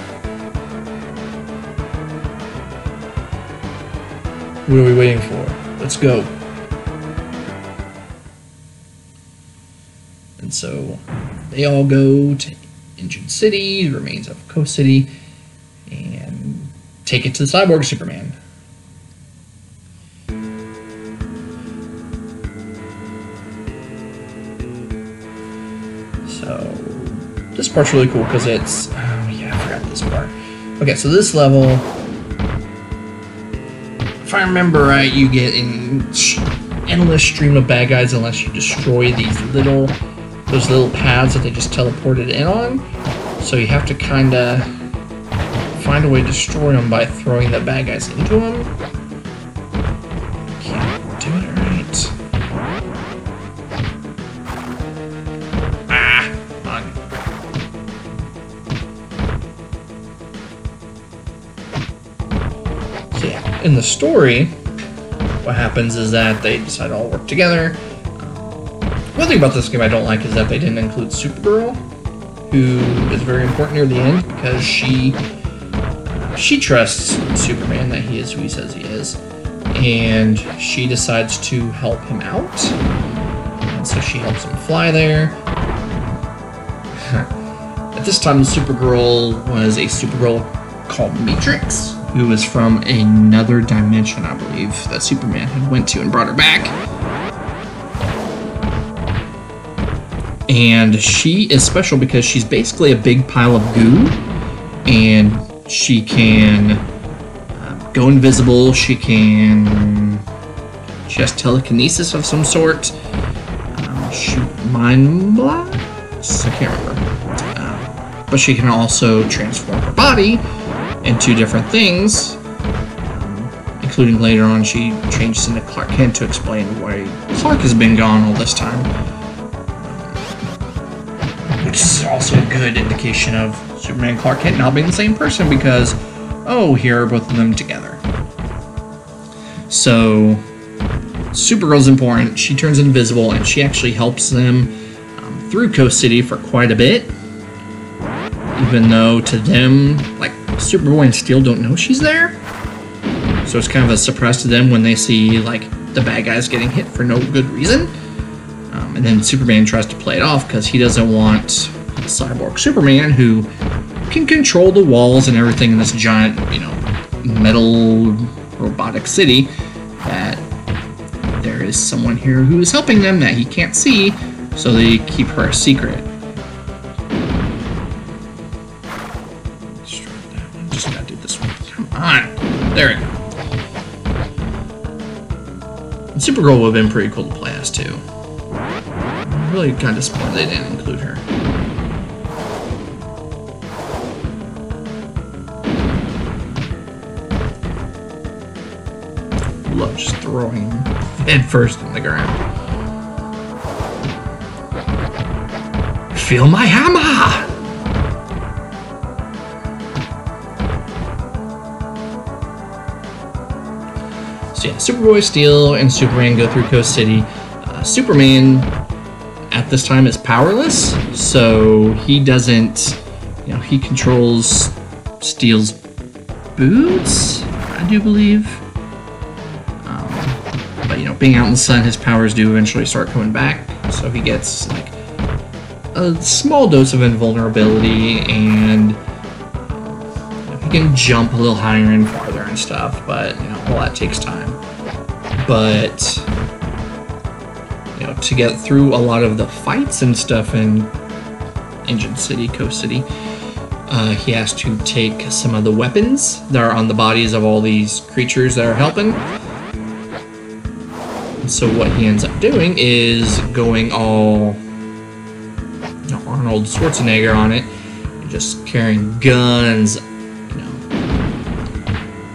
What are we waiting for? Let's go. And so they all go to Engine City, the remains of Coast City, and take it to the Cyborg Superman. So this part's really cool because it's... oh yeah, I forgot this part. Okay, so this level... if I remember right, you get in endless stream of bad guys unless you destroy those little paths that they just teleported in on. So you have to kind of find a way to destroy them by throwing the bad guys into them. Can't do it right. Come on. So yeah, in the story, what happens is that they decide to all work together. One thing about this game I don't like is that they didn't include Supergirl, who is very important near the end because she trusts Superman that he is who he says he is, and she decides to help him out, and so she helps him fly there. At this time, Supergirl was a Supergirl called Matrix, who was from another dimension, I believe, that Superman had went to and brought her back. And she is special because she's basically a big pile of goo, and she can go invisible, she has telekinesis of some sort, shoot mind blasts, I can't remember, but she can also transform her body into different things, including later on she changes into Clark Kent to explain why Clark has been gone all this time, which is also a good indication of Superman and Clark Kent not being the same person because, oh, here are both of them together. So, Supergirl's important. She turns invisible and she actually helps them through Coast City for quite a bit. Even though to them, like, Superboy and Steel don't know she's there. So it's kind of a surprise to them when they see, like, the bad guys getting hit for no good reason. And then Superman tries to play it off because he doesn't want cyborg Superman, who can control the walls and everything in this giant, metal robotic city, that there is someone here who is helping them that he can't see, so they keep her a secret. Just gotta do this one. Come on. There we go. And Supergirl would have been pretty cool to play as, too. I'm really kind of disappointed they didn't include her. Love just throwing him head first in the ground. Feel my hammer! So yeah, Superboy, Steel, and Superman go through Coast City. Superman at this time is powerless, so he doesn't, he controls Steel's boots, I do believe. But being out in the sun, his powers do eventually start coming back, so he gets like a small dose of invulnerability, and he can jump a little higher and farther and stuff, but all that takes time. But to get through a lot of the fights and stuff in Engine City, Coast City, he has to take some of the weapons that are on the bodies of all these creatures that are helping. So what he ends up doing is going all Arnold Schwarzenegger on it, and just carrying guns,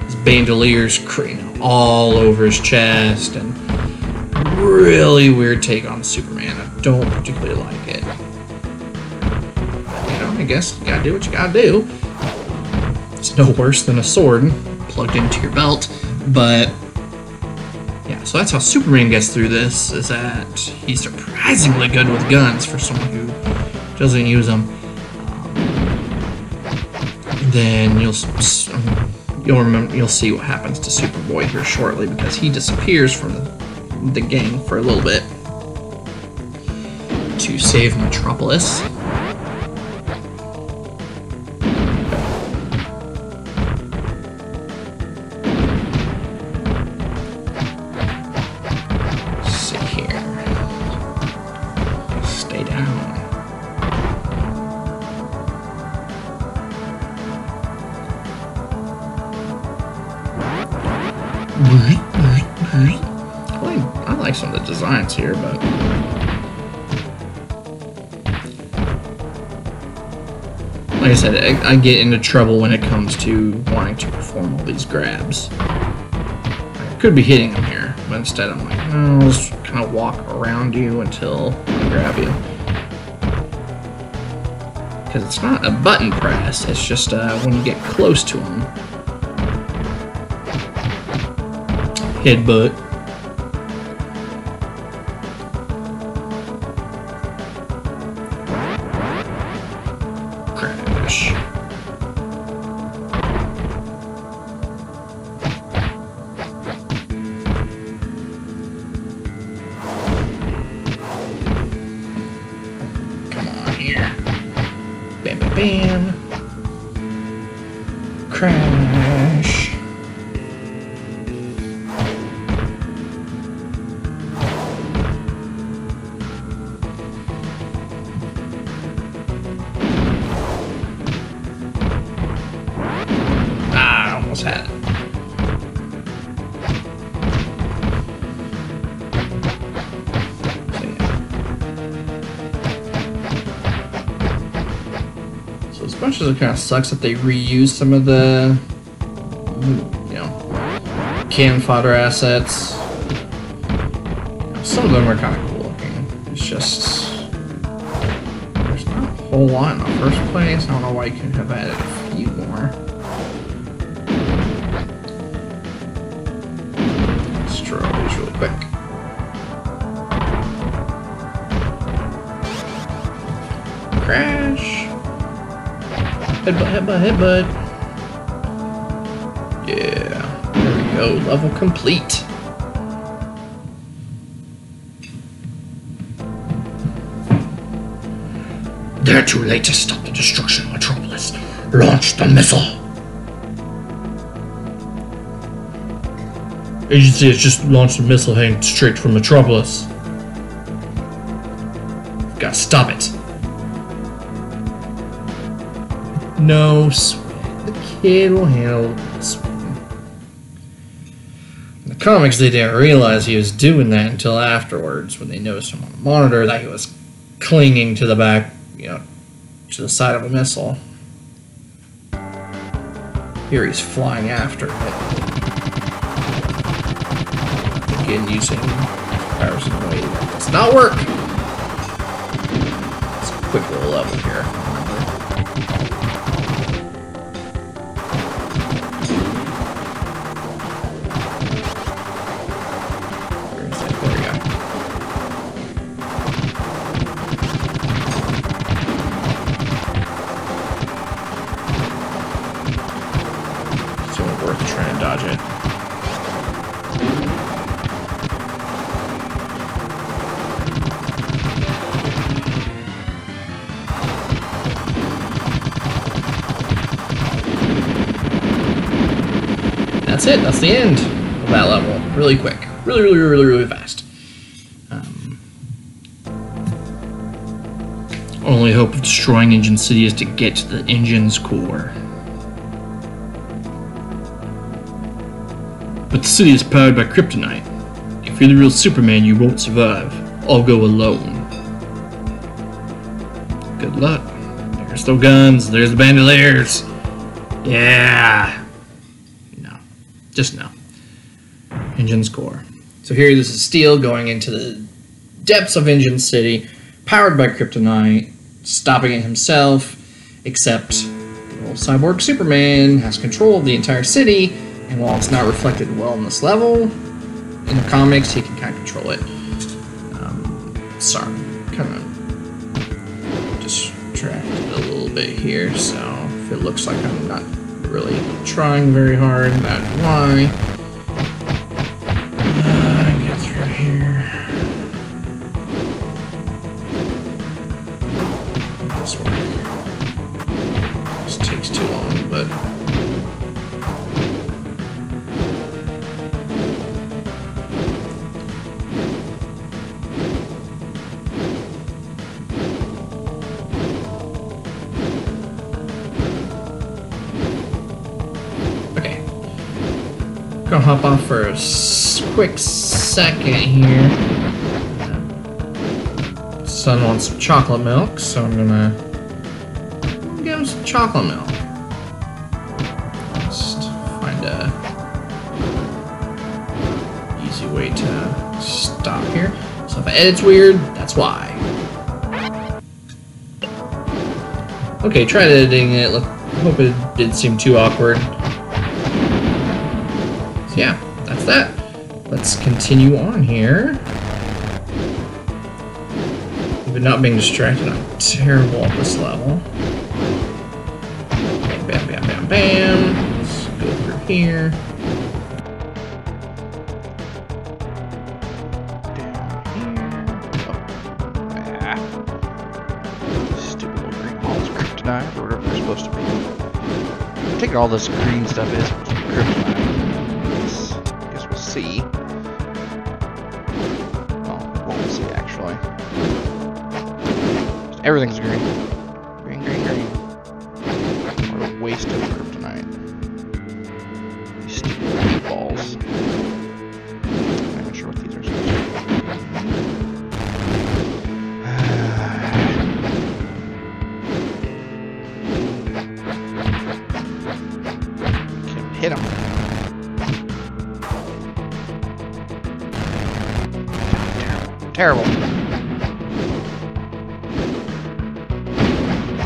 his bandoliers all over his chest, and really weird take on Superman. I don't particularly like it. I guess you gotta do what you gotta do. It's no worse than a sword plugged into your belt, but yeah, so that's how Superman gets through this, is that he's surprisingly good with guns for someone who doesn't use them. Then you'll see what happens to Superboy here shortly, because he disappears from the gang for a little bit to save Metropolis. I like some of the science here, but like I said, I get into trouble when it comes to wanting to perform all these grabs. I could be hitting them here, but instead I'm like, no, I'll just kind of walk around you until I grab you. Because it's not a button press, it's just when you get close to them. Headbutt. Crash. Come on here. Bam, bam, bam. Crash. Almost had it. So as much as it kind of sucks that they reuse some of the, you know, cannon fodder assets, some of them are kind of cool looking. It's just there's not a whole lot in the first place. I don't know why you couldn't have added a few more. Really quick. Crash. Headbutt, headbutt, headbutt. Yeah. There we go. Level complete. They're too late to stop the destruction of Metropolis. Launch the missile. Agency has just launched a missile heading straight from Metropolis. Gotta stop it. No sweat. The kid will handle this one. In the comics, they didn't realize he was doing that until afterwards, when they noticed him on the monitor that he was clinging to the back, you know, to the side of a missile. Here he's flying after it. Again, using powers in a way that does not work. It's a quick little level here. There we go. It's only worth trying to dodge it. That's it. That's the end of that level. Really quick. Really fast. Only hope of destroying Engine City is to get to the engine's core. But the city is powered by kryptonite. If you're the real Superman, you won't survive. I'll go alone. Good luck. There's no guns. There's the bandoliers. Yeah. Just no. Engine's core. So here this is Steel going into the depths of Engine City, powered by kryptonite, stopping it himself, except little cyborg Superman has control of the entire city, and while it's not reflected well in this level, in the comics he can kind of control it. Sorry, kind of distracted a little bit here, so if it looks like I'm not really trying very hard, that's why. Get through here. This one. This takes too long, but gonna hop off for a quick second here. Son wants some chocolate milk, so I'm gonna give him some chocolate milk. Just find a easy way to stop here. So if I edit's weird, that's why. Okay, tried editing it. Hope it didn't seem too awkward. So yeah, that's that. Let's continue on here. Even not being distracted, I'm terrible at this level. Bam, bam, bam, bam, bam. Let's go through here. Or whatever they're supposed to be. I'm taking all this green stuff is kryptonite. I guess we'll see. Oh, we'll see actually. Everything's green. Green, green, green. What a waste of kryptonite. These stupid balls. I'm not sure what these are supposed to be. Hit him. Terrible.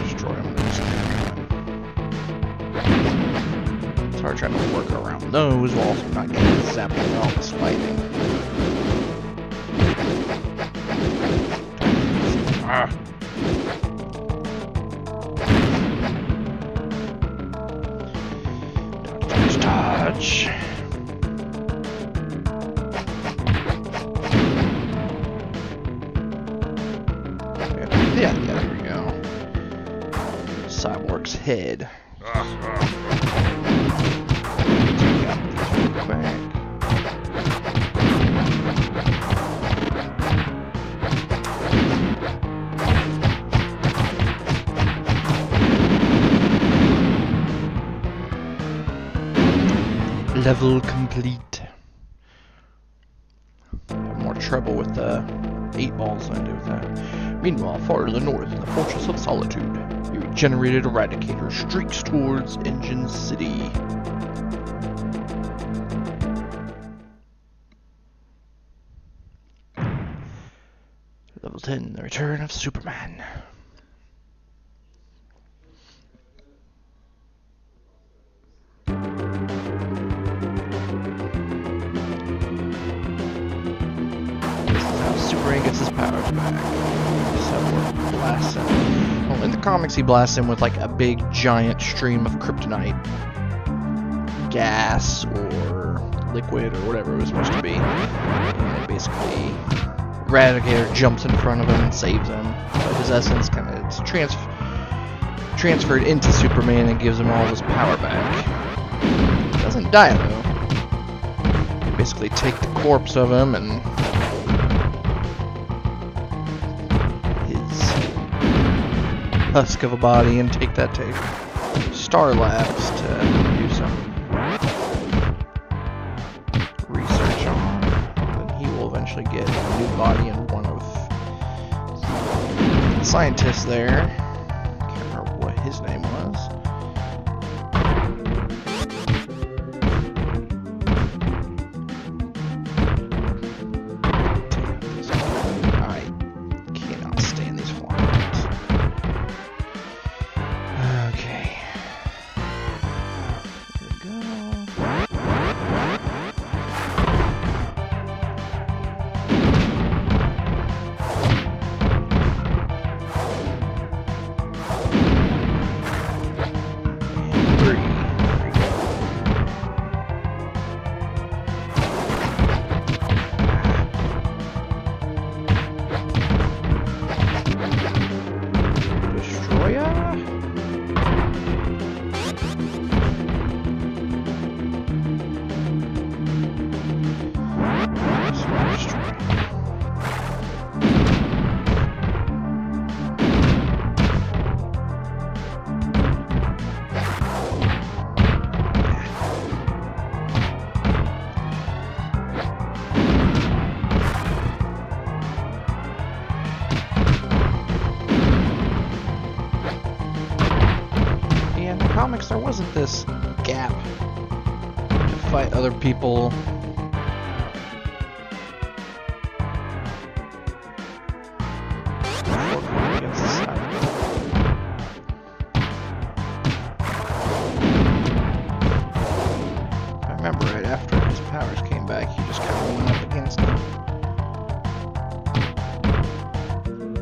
Destroy him. It's hard trying to work around those while also not getting zapped while it's fighting. Ah. Touch. Yeah, there we go. Cyborg's head. Take out these real quick. Level complete. Have more trouble with the 8 balls than I do with that. Meanwhile, far to the north in the Fortress of Solitude, a regenerated Eradicator streaks towards Engine City. Level 10, the return of Superman. Superman gets his powers back. Cyborg blasts him. Well, in the comics, he blasts him with like a big, giant stream of kryptonite gas or liquid or whatever it was supposed to be. And basically, Eradicator jumps in front of him and saves him. But his essence kind of it's transferred into Superman and gives him all his power back. He doesn't die though. You basically take the corpse of him and husk of a body and take that to Star Labs to do some research on. And he will eventually get a new body in one of the scientists there. Can't remember what his name was. comics, there wasn't this gap to fight other people. Against the side. I remember right after his powers came back, he just kind of went up against them.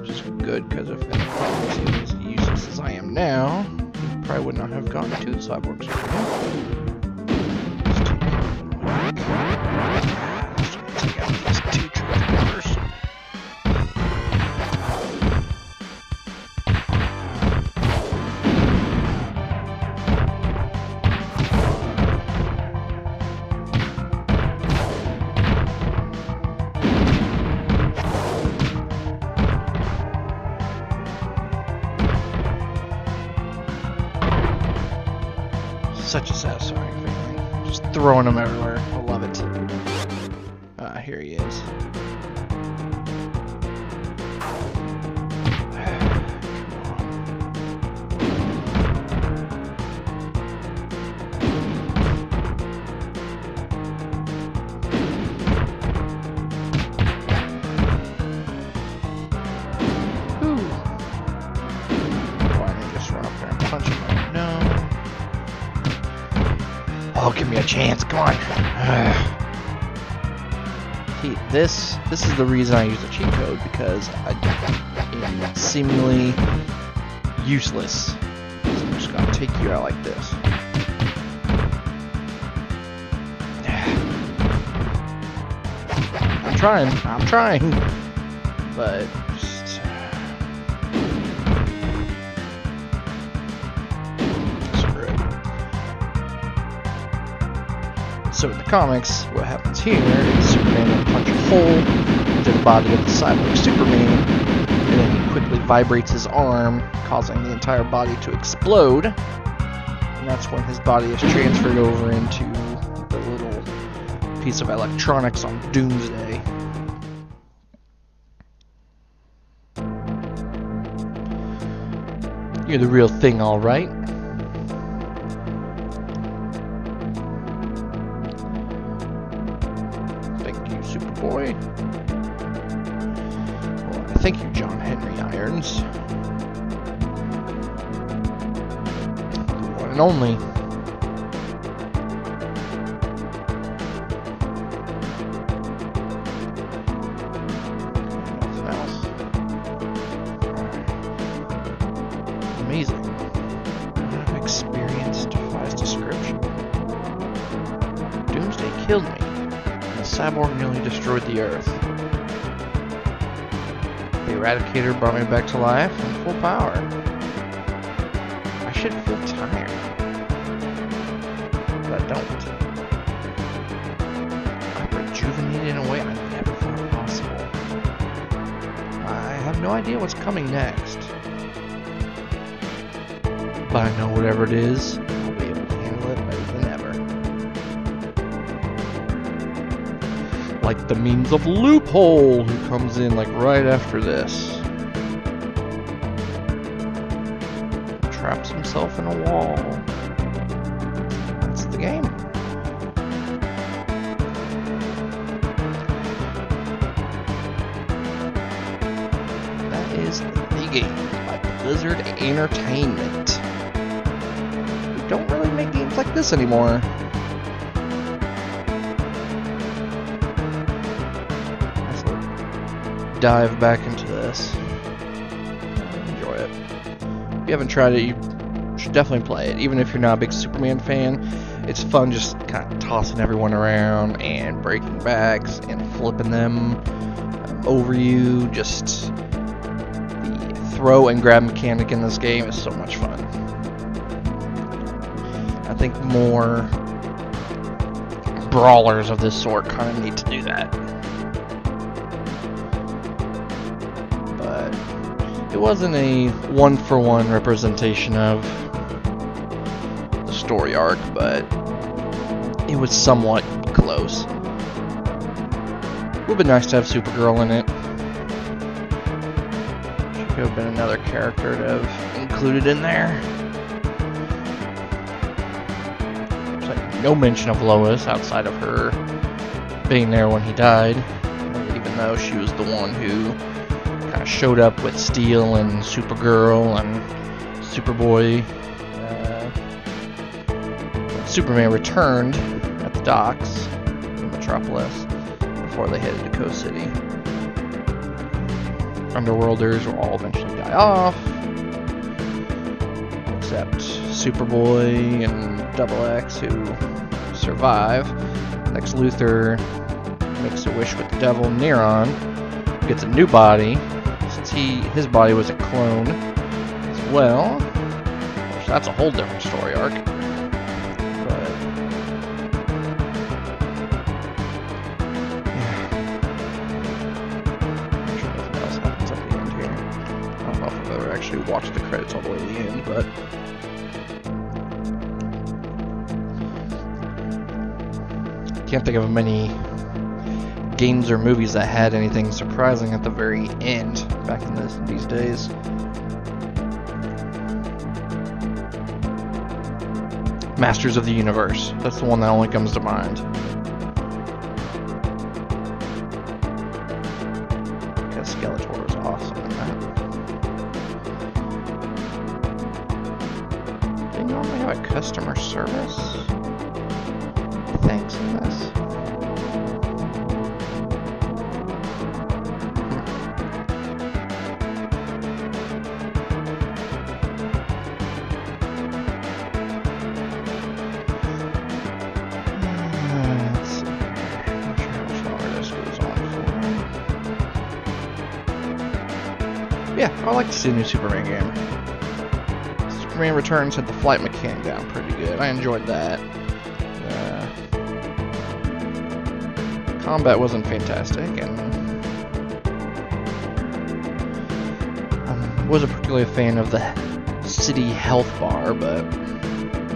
Which is good, because if in the comics he was as useless as I am now, he probably would not have gone to the cyborgs. Let's take out these two troopers. Such a satisfying feeling. Just throwing them everywhere. I love it. Here he is. Oh, give me a chance, come on. This is the reason I use the cheat code, because I am seemingly useless. So I'm just gonna take you out like this. I'm trying. But just screw it. So in the comics, what happens here is Superman will punch a hole into the body of the cyborg Superman, and then he quickly vibrates his arm, causing the entire body to explode. And that's when his body is transferred over into the little piece of electronics on Doomsday. You're the real thing, all right. Boy. Well, thank you, John Henry Irons. The one and only. Nothing else. Amazing. Experience defies description. Doomsday killed me. Cyborg nearly destroyed the Earth. The Eradicator brought me back to life in full power. I should feel tired, but I don't. I'm rejuvenated in a way I never thought possible. I have no idea what's coming next, but I know whatever it is, I'll be able to handle it better than ever. Like the means of Loophole, who comes in like right after this. Traps himself in a wall. That's the game. That is the game by Blizzard Entertainment. We don't really make games like this anymore. Dive back into this. Enjoy it. If you haven't tried it, you should definitely play it. Even if you're not a big Superman fan, it's fun just kind of tossing everyone around and breaking bags and flipping them over you. Just the throw and grab mechanic in this game is so much fun. I think more brawlers of this sort kind of need to do that. It wasn't a one-for-one representation of the story arc, but it was somewhat close. It would have been nice to have Supergirl in it. She could have been another character to have included in there. no mention of Lois outside of her being there when he died, even though she was the one who kind of showed up with Steel and Supergirl and Superboy. Superman returned at the docks in Metropolis before they headed to Coast City. Underworlders will all eventually die off, except Superboy and Double X, who survive. Lex Luthor makes a wish with the devil. Neron gets a new body, since his body was a clone as well. Which that's a whole different story arc. But I'm sure nothing else happens at the end here. I don't know if I've ever actually watched the credits all the way to the end, but can't think of many games or movies that had anything surprising at the very end back in these days. Masters of the Universe. That's the one that only comes to mind. Because Skeletor was awesome in that. They normally have a customer service. Thanks in this. Let's see. I'm not sure how much longer this goes on for. Yeah, I like to see a new Superman game. Superman Returns had the flight mechanic down pretty good. I enjoyed that. Combat wasn't fantastic, and I wasn't particularly a fan of the city health bar, but you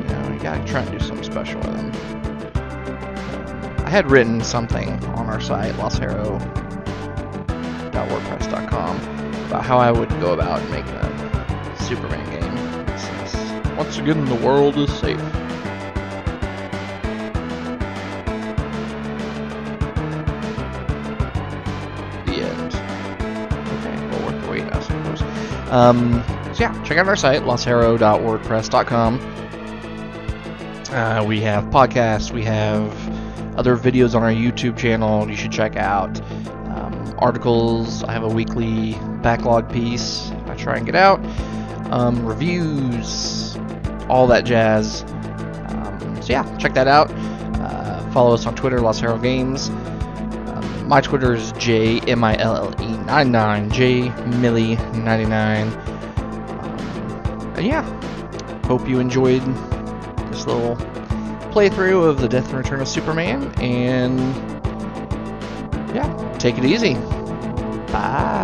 know, you gotta try and do something special with them. I had written something on our site, losshero.wordpress.com, about how I would go about making a Superman game. Since once again, the world is safe. So yeah, check out our site, losshero.wordpress.com. We have podcasts, we have other videos on our YouTube channel you should check out. Articles, I have a weekly backlog piece I try and get out. Reviews, all that jazz. So yeah, check that out. Follow us on Twitter, Lost Hero Games. My Twitter is JMILLE99, JMillie99. And yeah, hope you enjoyed this little playthrough of the Death and Return of Superman. And yeah, take it easy. Bye.